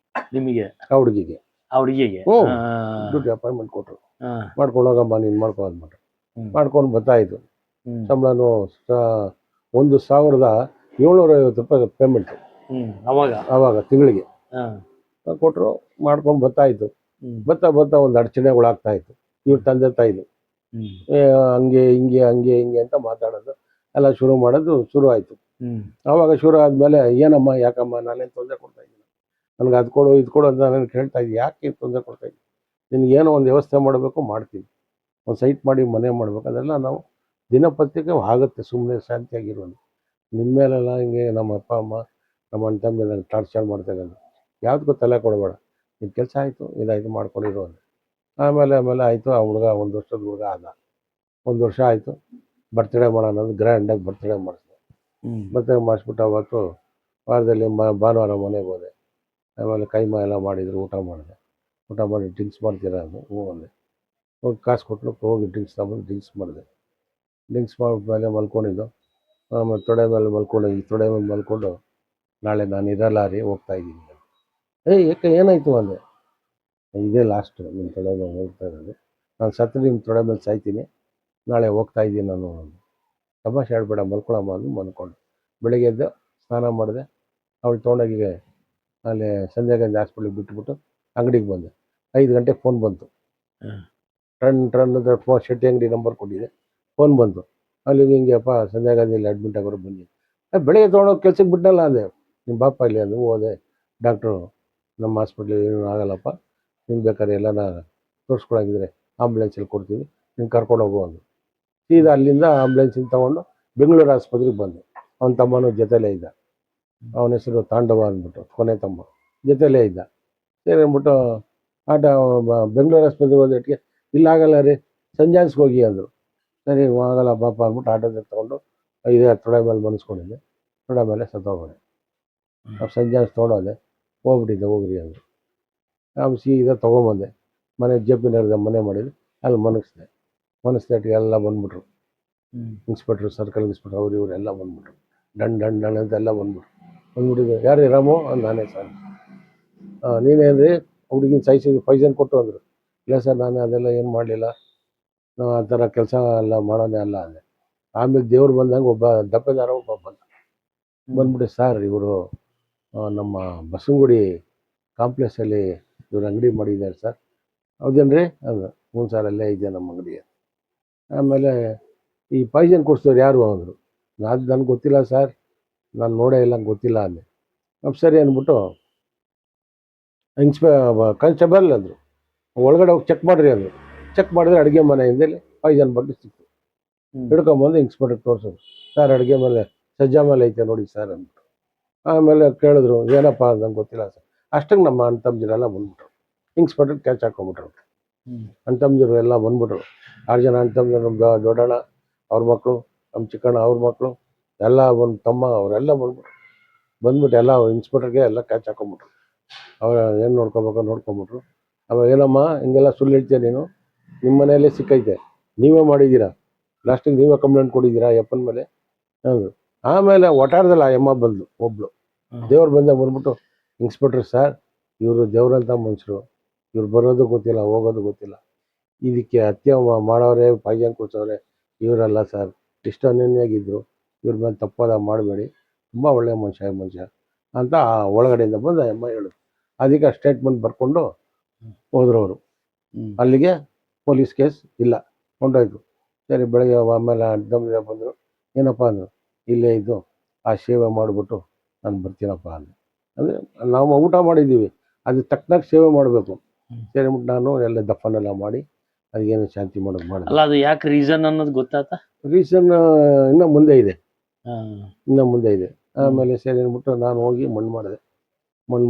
ನಿಮಗೆ, ಆ ಹುಡುಗಿಗೆ. ಡ್ಯೂಟಿ ಅಪಾಯಿಂಟ್ಮೆಂಟ್ ಕೊಟ್ಟರು. ಮಾಡ್ಕೊಂಡು ಹೋಗಮ್ಮ ನೀನು ಮಾಡ್ಕೊ ಅಂದ್ಬಿಟ್ರು. ಮಾಡ್ಕೊಂಡು ಬರ್ತಾಯಿತ್ತು. ಸಂಬಳನೂ 1,750 ಪೇಮೆಂಟ್ ಅವಾಗ ಆವಾಗ ತಿಂಗಳಿಗೆ ಹಾ. ಕೊಟ್ಟರು. ಮಾಡ್ಕೊಂಡು ಬರ್ತಾ ಇತ್ತು. ಬರ್ತಾ ಒಂದು ಅಡಚಣೆಗಳಾಗ್ತಾ ಇತ್ತು. ಇವ್ರ ತಂದೆ ತಾಯಿದು ಹಂಗೆ ಹಿಂಗೆ ಅಂತ ಮಾತಾಡೋದು ಎಲ್ಲ ಶುರು ಆಯಿತು. ಆವಾಗ ಶುರು ಆದಮೇಲೆ ಏನಮ್ಮ ಯಾಕಮ್ಮ ನಾನೇನು ತೊಂದರೆ ಕೊಡ್ತಾ ಇದ್ದೀನಿ, ನನಗೆ ಅದು ಕೊಡು ಇದು ಕೊಡು ಅಂತ ನಾನು ಕೇಳ್ತಾ ಇದ್ದೀನಿ. ಯಾಕೆ ತೊಂದರೆ ಕೊಡ್ತಾ ಇದ್ದೀನಿ, ನಿನಗೇನೋ ಒಂದು ವ್ಯವಸ್ಥೆ ಮಾಡಬೇಕು ಮಾಡ್ತೀನಿ, ಒಂದು ಸೈಟ್ ಮಾಡಿ ಮನೆ ಮಾಡಬೇಕು, ಅದೆಲ್ಲ ನಾವು ದಿನಪತ್ರಿಕೆ ಆಗುತ್ತೆ. ಸುಮ್ಮನೆ ಶಾಂತಿಯಾಗಿರೋದು. ನಿಮ್ಮ ಮೇಲೆಲ್ಲ ಹಿಂಗೆ ನಮ್ಮ ಅಪ್ಪ ಅಮ್ಮ ನಮ್ಮ ಅಣ್ಣ ತಮ್ಮ ಮೇಲೆ ಟಾರ್ಚರ್ ಮಾಡ್ತಾ ಇರೋದು, ಯಾವುದಕ್ಕೂ ತಲೆ ಕೊಡಬೇಡ, ನಿನ್ನ ಕೆಲಸ ಆಯಿತು ಇದಾಯಿತು ಮಾಡ್ಕೊಂಡಿರೋ ಅಂತ. ಆಮೇಲೆ ಆಯಿತು. ಆ ಹುಡುಗ 1 ವರ್ಷದ ಹುಡುಗ ಆದ. 1 ವರ್ಷ ಆಯಿತು. ಬರ್ತ್ಡೇ ಮಾಡೋಣ ಅನ್ನೋದು ಗ್ರ್ಯಾಂಡಾಗಿ ಬರ್ತ್ಡೇ ಮಾಡಿಸ್ದೆ. ಬರ್ತ್ಡೇ ಮಾಡಿಸ್ಬಿಟ್ಟು ಅವತ್ತು ವಾರದಲ್ಲಿ ಭಾನುವಾರ ಮನೆಗೆ ಹೋದೆ. ಆಮೇಲೆ ಕೈಮಾ ಎಲ್ಲ ಮಾಡಿದ್ರು, ಊಟ ಮಾಡಿ ಡ್ರಿಂಕ್ಸ್ ಮಾಡ್ತೀರಾ ಅಂದು ಹ್ಞೂ ಅಂದೆ. ಹೋಗಿ ಕಾಸು ಕೊಟ್ಟರು, ಹೋಗಿ ಡ್ರಿಂಕ್ಸ್ ತಗೊಂಡು ಡ್ರಿಂಕ್ಸ್ ಮಾಡಿದೆ. ಡ್ರಿಂಕ್ಸ್ ಮಾಡಿದ್ಮೇಲೆ ಮಲ್ಕೊಂಡಿದ್ದು. ಆಮೇಲೆ ತೊಡೆ ಮೇಲೆ ಮಲ್ಕೊಂಡು ನಾಳೆ ನಾನು ಇರಲ್ಲ ರೀ, ಹೋಗ್ತಾ ಇದ್ದೀನಿ. ಯಾಕೆ ಏನಾಯಿತು ಅಂದೆ. ಇದೇ ಲಾಸ್ಟ್ ನಿಮ್ಮ ತೊಡೆ ಮೇಲೆ ಹೋಗ್ತಾ ಇರೋದು, ನಾನು ಸತ್ತು ನಿಮ್ಮ ತೊಡೆ ಮೇಲೆ ಸಾಯ್ತೀನಿ, ನಾಳೆ ಹೋಗ್ತಾ ಇದ್ದೀನಿ ನಾನು. ತಮಾಷೆ ಆಡಬೇಡ, ಮಲ್ಕೊಳಮ್ಮ ಅಂದು ಮಲ್ಕೊಂಡು ಬೆಳಗ್ಗೆ ಎದ್ದು ಸ್ನಾನ ಮಾಡಿದೆ. ಅವಳು ತೊಗೊಂಡೋಗಿ ಅಲ್ಲಿ ಸಂಜಯ್ ಗಾಂಧಿ ಹಾಸ್ಪಿಟ್ಲಿಗೆ ಬಿಟ್ಬಿಟ್ಟು ಅಂಗಡಿಗೆ ಬಂದೆ. 5 ಗಂಟೆಗೆ ಫೋನ್ ಬಂತು. ಟ್ರನ್ ಅಂತ ಫೋನ್ ಶೆಟ್ಟಿ ಅಂಗಡಿ ನಂಬರ್ ಕೊಟ್ಟಿದೆ. ಫೋನ್ ಬಂತು. ಅಲ್ಲಿಗೆ ಹಿಂಗೆಪ್ಪ ಸಂಜಯ್ ಗಾಂಧಿಯಲ್ಲಿ ಅಡ್ಮಿಟ್ ಆಗೋರು ಬನ್ನಿ. ಬೆಳಗ್ಗೆ ತೊಗೊಂಡೋಗಿ ಕೆಲ್ಸಕ್ಕೆ ಬಿಟ್ಟಲ್ಲ ಅಂದೆ. ನಿಮ್ಮ ಬಾಪ ಇಲ್ಲಿ ಅಂದು ಹೋದೆ. ಡಾಕ್ಟ್ರು ನಮ್ಮ ಹಾಸ್ಪಿಟ್ಲಿಗೆ ಏನೂ ಆಗಲ್ಲಪ್ಪ, ನಿಮ್ಗೆ ಬೇಕಾದ್ರೆ ಎಲ್ಲನ ತೋರಿಸ್ಕೊಳಂಗಿದ್ರೆ ಆಂಬುಲೆನ್ಸಲ್ಲಿ ಕೊಡ್ತೀವಿ, ನೀನು ಕರ್ಕೊಂಡು ಹೋಗು ಅಂದು. ಸೀದಾ ಅಲ್ಲಿಂದ ಆಂಬುಲೆನ್ಸಿಂದ ತೊಗೊಂಡು ಬೆಂಗಳೂರು ಆಸ್ಪತ್ರೆಗೆ ಬಂದೆ. ಅವನ ತಮ್ಮನೂ ಜೊತೆಲೇ ಇದ್ದ. ಅವನ ಹೆಸರು ತಾಂಡವ ಅಂದ್ಬಿಟ್ಟು, ಕೊನೆ ತಮ್ಮ ಜೊತೆಲೇ ಇದ್ದ. ಸರಿ ಅಂದ್ಬಿಟ್ಟು ಬೆಂಗಳೂರು ಆಸ್ಪತ್ರೆಗೆ ಹೋದಟ್ಟಿಗೆ ಇಲ್ಲಾಗಲ್ಲ ರೀ, ಸಂಜಾನ್ಸ್ಗೆ ಹೋಗಿ ಅಂದರು. ಸರಿ ಆಗಲ್ಲ ಪಾಪ ಅಂದ್ಬಿಟ್ಟು ಆಟೋದಲ್ಲಿ ತೊಗೊಂಡು ಇದೇ ತೊಡೆ ಮೇಲೆ ಮನಸ್ಕೊಂಡಿದ್ದೆ. ತೊಡೆ ಮೇಲೆ ಸತ್ತೋಗೋದೆ. ಸಂಜಾನ್ಸ್ ತೊಗೊಂಡೋದೆ, ಹೋಗ್ಬಿಟ್ಟಿದ್ದೆ ಹೋಗ್ರಿ ಅಂದರು. ನಾವು ಸೀದಾ ತೊಗೊಂಬಂದೆ. ಮನೆ ಜಪ್ಪಿನವ್ರದ್ದು ಮನೆ ಮಾಡಿದ್ರು, ಅಲ್ಲಿ ಮನಸ್ಸಿದೆ ಎಲ್ಲ ಬಂದ್ಬಿಟ್ರು. ಇನ್ಸ್ಪೆಕ್ಟ್ರು, ಸರ್ಕಲ್ ಇನ್ಸ್ಪೆಕ್ಟ್ರ್ ಅವ್ರು ಇವರು ಎಲ್ಲ ಬಂದ್ಬಿಟ್ರು. ಡಣ್ ಅಂತ ಎಲ್ಲ ಬಂದ್ಬಿಟ್ಟಿದ್ದು. ಯಾರು ರಾಮು? ನಾನೇ ಸರ್. ನೀನೇನು ರೀ ಹುಡುಗಿನ ಸಾಯಿಸಿದ್ವಿ, ಪಾಯ್ಸನ್ ಕೊಟ್ಟು ಅಂದರು. ಇಲ್ಲ ಸರ್, ನಾನು ಅದೆಲ್ಲ ಏನು ಮಾಡಲಿಲ್ಲ, ನಾವು ಆ ಥರ ಕೆಲಸ ಎಲ್ಲ ಮಾಡೋದೇ ಅಲ್ಲ ಅಂದೆ. ಆಮೇಲೆ ದೇವ್ರು ಬಂದಂಗೆ ಒಬ್ಬ ದಪ್ಪೆದಾರ ಒಬ್ಬ ಬಂದ್ಬಿಟ್ಟು, ಸರ್ ಇವರು ನಮ್ಮ ಬಸವನಗುಡಿ ಕಾಂಪ್ಲೆಕ್ಸಲ್ಲಿ ಇವ್ರು ಅಂಗಡಿ ಮಾಡಿದ್ದಾರೆ ಸರ್. ಹೌದೇನ್ರಿ ಅಂದರು. ಹ್ಞೂ ಸರ್, ಅಲ್ಲೇ ಇದೆ ನಮ್ಮ ಅಂಗಡಿ. ಆಮೇಲೆ ಈ ಪಾಯ್ಸನ್ ಕೊಡ್ಸೋರು ಯಾರು ಅಂದರು. ನನಗೆ ಗೊತ್ತಿಲ್ಲ ಸರ್, ನಾನು ನೋಡೇ ಇಲ್ಲ, ಗೊತ್ತಿಲ್ಲ ಅಂದೆ. ಸರಿ ಅಂದ್ಬಿಟ್ಟು ಕಾನ್ಸ್ಟೇಬಲ್ ಅಂದರು, ಒಳಗಡೆ ಹೋಗಿ ಚೆಕ್ ಮಾಡಿರಿ ಅಂದರು. ಚೆಕ್ ಮಾಡಿದ್ರೆ ಅಡುಗೆ ಮನೆಯಿಂದಲೇ ಪಾಯ್ಸನ್ ಬಗ್ಗೆ ಸಿಕ್ತು. ಹಿಡ್ಕೊಂಬಂದು ಇನ್ಸ್ಪೆಕ್ಟರ್ ತೋರಿಸೋದು. ಸರ್ ಅಡುಗೆ ಮೇಲೆ ಸಜ್ಜಾ ಮೇಲೆ ಐತೆ ನೋಡಿ ಸರ್ ಅಂದ್ಬಿಟ್ಟು. ಆಮೇಲೆ ಕೇಳಿದ್ರು, ಏನಪ್ಪ ನಂಗೆ ಗೊತ್ತಿಲ್ಲ ಸರ್. ಅಷ್ಟಕ್ಕೆ ನಮ್ಮ ಅಣ್ಣ ತಮ್ಮದಿರೆಲ್ಲ ಬಂದ್ಬಿಟ್ರು. Inspector catch ಹಾಕೊಂಬಿಟ್ರು. ಅಣ್ಣ ತಮ್ಮದಿರು ಎಲ್ಲ ಬಂದ್ಬಿಟ್ರು. 6 ಜನ ಅಣ್ಣ ತಮ್ಮದಿರು, ನಮ್ಮ ದೊಡ್ಡಣ್ಣ ಅವ್ರ ಮಕ್ಕಳು, ನಮ್ಮ ಚಿಕ್ಕಣ್ಣ ಅವ್ರ ಮಕ್ಕಳು ಎಲ್ಲ, ಒಂದು ತಮ್ಮ ಅವರೆಲ್ಲ ಬಂದ್ಬಿಟ್ಟು ಎಲ್ಲ ಇನ್ಸ್ಪೆಕ್ಟರ್ಗೆ ಎಲ್ಲ ಕ್ಯಾಚ್ ಹಾಕೊಂಬಿಟ್ರು. ಅವ್ರು ಏನು ನೋಡ್ಕೊಬೇಕೋ ನೋಡ್ಕೊಂಬಿಟ್ರು. ಅವಾಗ ಏನಮ್ಮ ಹಿಂಗೆಲ್ಲ ಸುಳ್ಳು ಹೇಳ್ತೀಯ ನೀನು, ನಿಮ್ಮ ಮನೆಯಲ್ಲೇ ಸಿಕ್ಕೈತೆ, ನೀವೇ ಮಾಡಿದ್ದೀರಾ, ಲಾಸ್ಟಿಗೆ ನೀವೇ ಕಂಪ್ಲೇಂಟ್ ಕೊಟ್ಟಿದ್ದೀರಾ ಅಪ್ಪನ ಮೇಲೆ ಹೌದು. ಆಮೇಲೆ ಒಟಾರದಲ್ಲಿ ಆ ಅಮ್ಮ ಬಂದು ಒಬ್ಳು ದೇವ್ರು ಬಂದ್ಬಿಟ್ಟು, ಇನ್ಸ್ಪೆಕ್ಟ್ರ್ ಸರ್ ಇವರು ದೇವ್ರಂತ ಮನುಷ್ಯರು, ಇವ್ರು ಬರೋದು ಗೊತ್ತಿಲ್ಲ ಹೋಗೋದು ಗೊತ್ತಿಲ್ಲ, ಇದಕ್ಕೆ ಹತ್ಯೆ ಮಾಡೋರೆ ಪಾಯ್ಸನ್ ಕೊಡ್ಸೋರೆ ಇವರಲ್ಲ ಸರ್, ಇಷ್ಟು ಅನ್ಯಾಗಿದ್ರು, ಇವ್ರ ಮೇಲೆ ತಪ್ಪಾದ ಮಾಡಬೇಡಿ, ತುಂಬ ಒಳ್ಳೆಯ ಮನುಷ್ಯ ಅಂತ ಒಳಗಡೆಯಿಂದ ಬಂದು ಅಮ್ಮ ಹೇಳಿದ್ರು. ಅದಕ್ಕೆ ಸ್ಟೇಟ್ಮೆಂಟ್ ಬರ್ಕೊಂಡು ಹೋದ್ರು ಅವರು. ಅಲ್ಲಿಗೆ ಪೊಲೀಸ್ ಕೇಸ್ ಇಲ್ಲ, ಹೊಂಟೋಯ್ತು. ಸರಿ ಬೆಳಗ್ಗೆ ಆಮೇಲೆ ಅಡ್ಡಮ್ರ ಬಂದರು. ಏನಪ್ಪ ಅಂದರು, ಇಲ್ಲೇ ಇದ್ದು ಆ ಸೇವೆ ಮಾಡಿಬಿಟ್ಟು ನಾನು ಬರ್ತೀನಪ್ಪ ಅಂದೆ. ಅಂದರೆ ನಾವು ಊಟ ಮಾಡಿದ್ದೀವಿ, ಅದು ತಕ್ಕನಾಗಿ ಸೇವೆ ಮಾಡಬೇಕು. ಸರಿ ಅಂದ್ಬಿಟ್ಟು ನಾನು ಎಲ್ಲ ದಫನೆಲ್ಲ ಮಾಡಿ ಅದಕ್ಕೇನು ಶಾಂತಿ ಮಾಡೋದು ಮಾಡಿದೆ. ಅಲ್ಲ, ಅದು ಯಾಕೆ ರೀಸನ್ ಅನ್ನೋದು ಗೊತ್ತಾತ? ರೀಸನ್ ಇನ್ನೂ ಮುಂದೆ ಇದೆ. ಆಮೇಲೆ ಸರಿ ಅಂದ್ಬಿಟ್ಟು ನಾನು ಹೋಗಿ ಮಣ್ಣು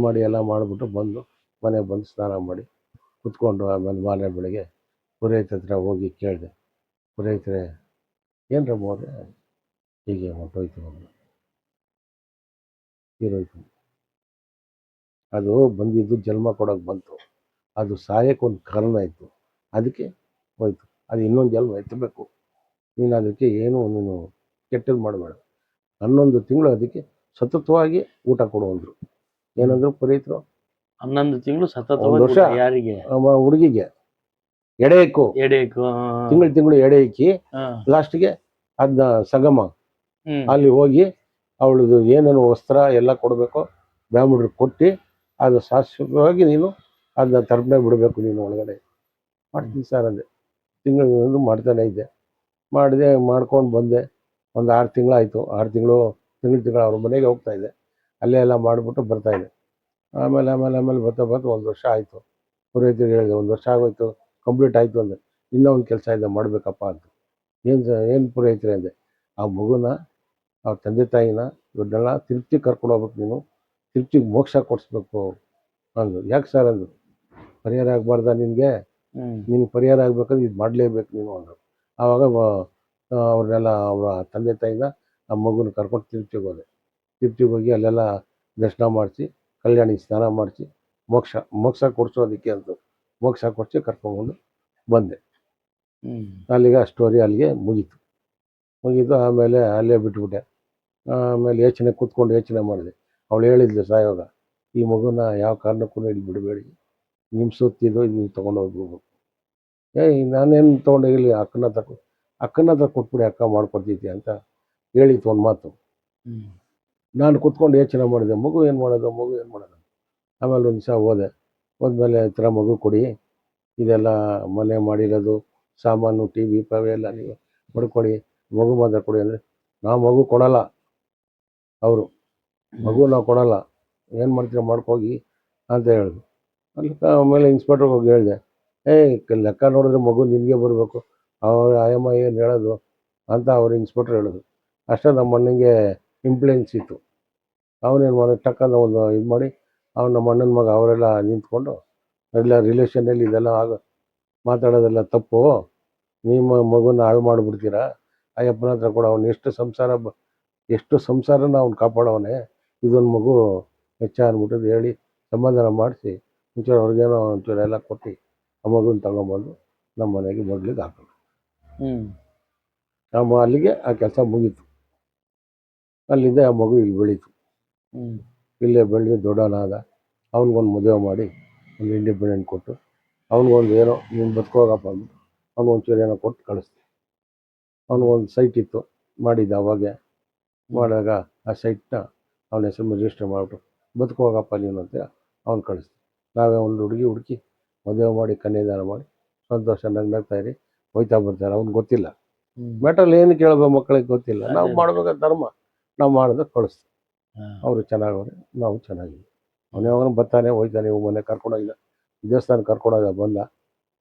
ಮಾಡಿ ಎಲ್ಲ ಮಾಡಿಬಿಟ್ಟು ಬಂದು ಮನೆಗೆ ಬಂದು ಸ್ನಾನ ಮಾಡಿ ಕುತ್ಕೊಂಡು ಆಮೇಲೆ ಮಾರನೇ ಬೆಳಗ್ಗೆ ಪುರೋಹಿತ ಹತ್ರ ಹೋಗಿ ಕೇಳಿದೆ. ಪುರೋಹಿತರೆ ಏನು ರಮ್ಮ ಅವರೇ ಹೀಗೆ ಹೊಂಟೋಯ್ತು ಅಂದರು. ತೀರೋಯ್ತು. ಅದು ಬಂದಿದ್ದು ಜನ್ಮ ಕೊಡೋಕೆ ಬಂತು, ಅದು ಸಾಯಕ್ಕೆ ಒಂದು ಕಾರಣ ಇತ್ತು, ಅದಕ್ಕೆ ಹೋಯ್ತು. ಅದು ಇನ್ನೊಂದು ಜನ್ಮ ಎತ್ತಬೇಕು. ನೀನು ಅದಕ್ಕೆ ಏನು ನೀನು ಕೆಟ್ಟದ್ದು ಮಾಡಬೇಡ. 11 ತಿಂಗಳು ಅದಕ್ಕೆ ಸತತವಾಗಿ ಊಟ ಕೊಡುವಂದರು. ಏನಂದ್ರು ಪುರೋಹಿತರು? 11 ತಿಂಗಳು ಸತತ 1 ವರ್ಷ ಯಾರಿಗೆ? ಹುಡುಗಿಗೆ ಎಡೆ ಇಕ್ಕು, ತಿಂಗಳು ಎಡೆ ಇಕ್ಕಿ ಲಾಸ್ಟ್ಗೆ ಅದನ್ನ ಅಲ್ಲಿ ಹೋಗಿ ಅವಳದು ಏನೇನು ವಸ್ತ್ರ ಎಲ್ಲ ಕೊಡಬೇಕು ಬ್ರಾಹ್ಮಣರಿಗೆ ಕೊಟ್ಟು ಅದು ಶಾಶ್ವತವಾಗಿ ನೀನು ಅದನ್ನ ತರ್ಪಣೆ ಬಿಡಬೇಕು ನೀನು ಒಳಗಡೆ. ಮಾಡ್ತೀನಿ ಸರ್ ಅಂದೆ. ತಿಂಗಳು ಮಾಡ್ತಾನೆ ಇದ್ದೆ. ಮಾಡ್ಕೊಂಡು ಬಂದೆ. ಒಂದು 6 ತಿಂಗಳಾಯಿತು. 6 ತಿಂಗಳು ಅವ್ರ ಮನೆಗೆ ಹೋಗ್ತಾ ಇದ್ದೆ. ಅಲ್ಲೇ ಎಲ್ಲ ಮಾಡಿಬಿಟ್ಟು ಬರ್ತಾಯಿದ್ದೆ. ಆಮೇಲೆ ಬರ್ತಾ 1 ವರ್ಷ ಆಯಿತು. ಪುರೋಹಿತರಿಗೆ ಹೇಳಿದೆ 1 ವರ್ಷ ಆಗೋಯ್ತು, ಕಂಪ್ಲೀಟ್ ಆಯಿತು ಅಂದೆ. ಇನ್ನೂ ಒಂದು ಕೆಲಸ ಇದೆ ಮಾಡಬೇಕಪ್ಪ ಅಂತ. ಏನು ಪುರೋಹಿತರೆ ಅಂದೆ. ಆ ಮಗುನ ಅವ್ರ ತಂದೆ ತಾಯಿನ ಇವ್ರನ್ನೆಲ್ಲ ತಿರುಪ್ತಿ ಕರ್ಕೊಂಡು ಹೋಗ್ಬೇಕು ನೀನು, ತಿರುಪ್ತಿಗೆ ಮೋಕ್ಷ ಕೊಡಿಸ್ಬೇಕು ಅಂದರು. ಯಾಕೆ ಸರ್ ಅಂದರು. ಪರಿಹಾರ ಆಗಬಾರ್ದ ನಿನಗೆ ಪರಿಹಾರ ಆಗ್ಬೇಕಂದ್ರೆ ಇದು ಮಾಡಲೇಬೇಕು ನೀನು ಅಂದರು. ಆವಾಗ ಅವ್ರನ್ನೆಲ್ಲ ಅವರ ತಂದೆ ತಾಯಿನ ಆ ಮಗುನ ಕರ್ಕೊಂಡು ತಿರುಪ್ತಿಗೆ ಹೋಗಿ ಅಲ್ಲೆಲ್ಲ ದರ್ಶನ ಮಾಡಿಸಿ, ಕಲ್ಯಾಣಿ ಸ್ನಾನ ಮಾಡಿಸಿ, ಮೋಕ್ಷ ಕೊಡಿಸೋದಕ್ಕೆ ಅಂತ ಮೋಕ್ಷ ಕೊಡಿಸಿ ಕರ್ಕೊಂಡು ಬಂದೆ. ಅಲ್ಲಿಗೆ ಆ ಸ್ಟೋರಿ ಅಲ್ಲಿಗೆ ಮುಗೀತು. ಆಮೇಲೆ ಅಲ್ಲೇ ಬಿಟ್ಬಿಟ್ಟೆ. ಆಮೇಲೆ ಕೂತ್ಕೊಂಡು ಯೋಚನೆ ಮಾಡಿದೆ. ಅವಳು ಹೇಳಿದ್ಲು ಸಾಯೋಗ, ಈ ಮಗುನ ಯಾವ ಕಾರಣಕ್ಕೂ ಇಲ್ಲಿ ಬಿಡಬೇಡಿ, ನಿಮ್ಮ ಸುತ್ತಿದ್ದು ನೀವು ತೊಗೊಂಡೋಗ್ಬೇಕು. ನಾನೇನು ತೊಗೊಂಡೋಗಿಲ್ಲ, ಅಕ್ಕನ ಹತ್ರ ಕೊಟ್ಬಿಡಿ, ಅಕ್ಕ ಮಾಡ್ಕೊಡ್ತೈತಿ ಅಂತ ಹೇಳಿತ್ತು ಒಂದು ಮಾತು. ನಾನು ಕೂತ್ಕೊಂಡು ಯೋಚನೆ ಮಾಡಿದೆ, ಮಗು ಏನು ಮಾಡೋದು. ಆಮೇಲೆ ಒಂದು ದಿವಸ ಹೋದ್ಮೇಲೆ ಈ ಥರ ಮಗು ಕೊಡಿ, ಇದೆಲ್ಲ ಮನೆ ಮಾಡಿರೋದು ಸಾಮಾನು TV ಪವಿ ಎಲ್ಲ ನೀವು ಮಾಡ್ಕೊಡಿ, ಮಗು ಮಾತ್ರ ಕೊಡಿ ಅಂದರೆ ನಾವು ಮಗು ಕೊಡಲ್ಲ. ಅವರು ಮಗು ನಾವು ಕೊಡಲ್ಲ, ಏನು ಮಾಡ್ತೀರ ಮಾಡ್ಕೋಗಿ ಅಂತ ಹೇಳಿದ್ರು. ಆಮೇಲೆ ಇನ್ಸ್ಪೆಕ್ಟ್ರಿಗೆ ಹೋಗಿ ಹೇಳಿದೆ, ಲೆಕ್ಕ ನೋಡಿದ್ರೆ ಮಗು ನಿನಗೆ ಬರಬೇಕು, ಅವ್ರ ಆಯಮ್ಮ ಏನು ಹೇಳೋದು ಅಂತ ಅವ್ರು ಇನ್ಸ್ಪೆಕ್ಟ್ರ್ ಹೇಳಿದ್ರು. ಅಷ್ಟೇ ನಮ್ಮ ಅಣ್ಣನಿಗೆ ಇಂಪ್ಲೂಯೆನ್ಸ್ ಇತ್ತು. ಅವನೇನು ಮಾಡಿ ಟಕ್ಕಂತ ಒಂದು ಇದು ಮಾಡಿ ನಮ್ಮ ಅಣ್ಣನ ಮಗ ಅವರೆಲ್ಲ ನಿಂತ್ಕೊಂಡು ಎಲ್ಲ ರಿಲೇಷನಲ್ಲಿ ಇದೆಲ್ಲ ಮಾತಾಡೋದೆಲ್ಲ ತಪ್ಪು, ನಿಮ್ಮ ಮಗುನ ಹಾಳು ಮಾಡಿಬಿಡ್ತೀರಾ, ಅಯ್ಯಪ್ಪನ ಹತ್ರ ಕೂಡ ಅವ್ನು ಎಷ್ಟು ಸಂಸಾರನ ಅವ್ನು ಕಾಪಾಡೋವನೇ, ಇದೊಂದು ಮಗು ಹೆಚ್ಚ ಅಂದ್ಬಿಟ್ಟು ಹೇಳಿ ಸಮಾಧಾನ ಮಾಡಿಸಿ ಒಂಚೂರು ಅವ್ರಿಗೇನೋ ಒಂಚೂರು ಎಲ್ಲ ಕೊಟ್ಟು ಆ ಮಗುನ ತಗೊಂಬಂದು ನಮ್ಮ ಮನೆಗೆ ಮೊದಲಿಗೆ ಹಾಕೋದು. ಅಲ್ಲಿಗೆ ಆ ಕೆಲಸ ಮುಗೀತು. ಅಲ್ಲಿಂದ ಆ ಮಗು ಇಲ್ಲಿ ಬೆಳೀತು. ಇಲ್ಲೇ ಬೆಳೆದು ದೊಡ್ಡವನಾದ. ಅವ್ನಿಗೊಂದು ಮದುವೆ ಮಾಡಿ ಒಂದು ಇಂಡಿಪೆಂಡೆಂಟ್ ಕೊಟ್ಟು ಅವ್ನಿಗೊಂದು ಏನೋ ನೀನು ಬದುಕೋಗಪ್ಪ ಅಂದ್ಬಿಟ್ಟು ಅವ್ನಿಗೊಂಚೂರು ಏನೋ ಕೊಟ್ಟು ಕಳಿಸ್ತೀವಿ. ಅವ್ನಿಗೊಂದು ಸೈಟ್ ಇತ್ತು, ಮಾಡಿದ್ದ ಅವಾಗೆ. ಮಾಡಿದಾಗ ಆ ಸೈಟ್ನ ಅವನ ಹೆಸರು ಮೇಲೆ ರಿಜಿಸ್ಟರ್ ಮಾಡಿಬಿಟ್ಟು ಬದುಕೋಗಪ್ಪ ನೀನು ಅಂತ ಅವ್ನು ಕಳಿಸ್ತೀವಿ. ನಾವೇ ಒಂದು ಹುಡುಕಿ ಮದುವೆ ಮಾಡಿ ಕನ್ಯಾದಾನ ಮಾಡಿ ಸಂತೋಷ ನಗ್ನಗ್ತಾ ಇರಿ, ಹೋಯ್ತಾ ಬರ್ತಾರೆ. ಅವ್ನಿಗೆ ಗೊತ್ತಿಲ್ಲ ಮೆಟಲ್ ಏನು ಕೇಳಬೇಕು, ಮಕ್ಕಳಿಗೆ ಗೊತ್ತಿಲ್ಲ. ನಾವು ಮಾಡ್ಬೇಕಾದ ಧರ್ಮ ನಾವು ಮಾಡಿದ್ರೆ ಕಳಿಸ್ತೀವಿ. ಅವರು ಚೆನ್ನಾಗವ್ರೆ, ನಾವು ಚೆನ್ನಾಗಿದ್ದೀವಿ. ಅವನೇ ಬರ್ತಾನೆ ಹೋಯ್ತಾನೆ. ಮನೆ ಕರ್ಕೊಂಡೋಗಿದ್ದ, ದೇವಸ್ಥಾನ ಕರ್ಕೊಂಡೋದ, ಬಂದ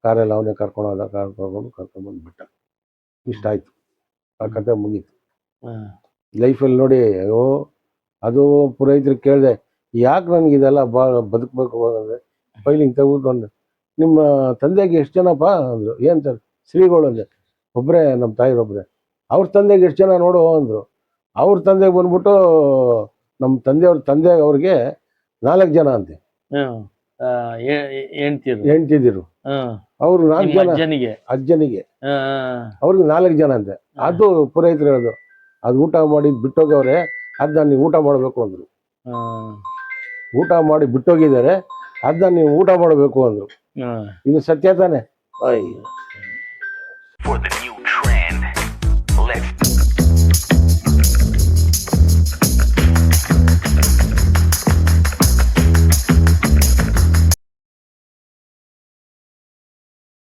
ಕಾರಲ್ಲಿ ಅವನೇ ಕರ್ಕೊಂಡ್ಬಂದು ಬಿಟ್ಟ. ಇಷ್ಟ ಆಯಿತು, ಆ ಕತೆ ಮುಗೀತು. ಲೈಫಲ್ಲಿ ನೋಡಿ, ಅಯ್ಯೋ ಅದು ಪುರೋಹಿತರಿಗೆ ಕೇಳಿದೆ, ಯಾಕೆ ನನಗೆ ಇದೆಲ್ಲ ಬದುಕಬೇಕು ಅಂದರೆ ಫೈಲಿಂಗ್ ತೆಗೆದುಕೊಂಡು ನಿಮ್ಮ ತಂದೆಗೆ ಎಷ್ಟು ಜನಪ್ಪ ಅಂದರು. ಏನು ಸರ್ ಶ್ರೀಗಳು ಅಂದೆ. ಒಬ್ಬರೇ, ನಮ್ಮ ತಾಯಿರೊಬ್ಬರೇ. ಅವ್ರ ತಂದೆಗೆ ಎಷ್ಟು ಜನ ನೋಡು ಅಂದರು. ಅವ್ರ ತಂದೆಗೆ ಬಂದ್ಬಿಟ್ಟು ನಮ್ಮ ತಂದೆ ಅವ್ರಿಗೆ 4 ಜನ ಅಂತೆ ಹೆಂಡ್ತಿದ್ರು. ಅವ್ರು 4 ಜನ ಅಜ್ಜನಿಗೆ, ಅವ್ರಿಗೆ 4 ಜನ ಅಂತೆ. ಅದು ಪುರೋಹಿತರು ಹೇಳೋದು, ಅದು ಊಟ ಮಾಡಿ ಬಿಟ್ಟೋಗವ್ರೆ, ಅದನ್ನ ನೀವು ಊಟ ಮಾಡಬೇಕು ಅಂದರು. ಊಟ ಮಾಡಿ ಬಿಟ್ಟೋಗಿದ್ದಾರೆ, ಅದನ್ನ ನೀವು ಊಟ ಮಾಡಬೇಕು ಅಂದರು. ಇದು ಸತ್ಯ ತಾನೆ.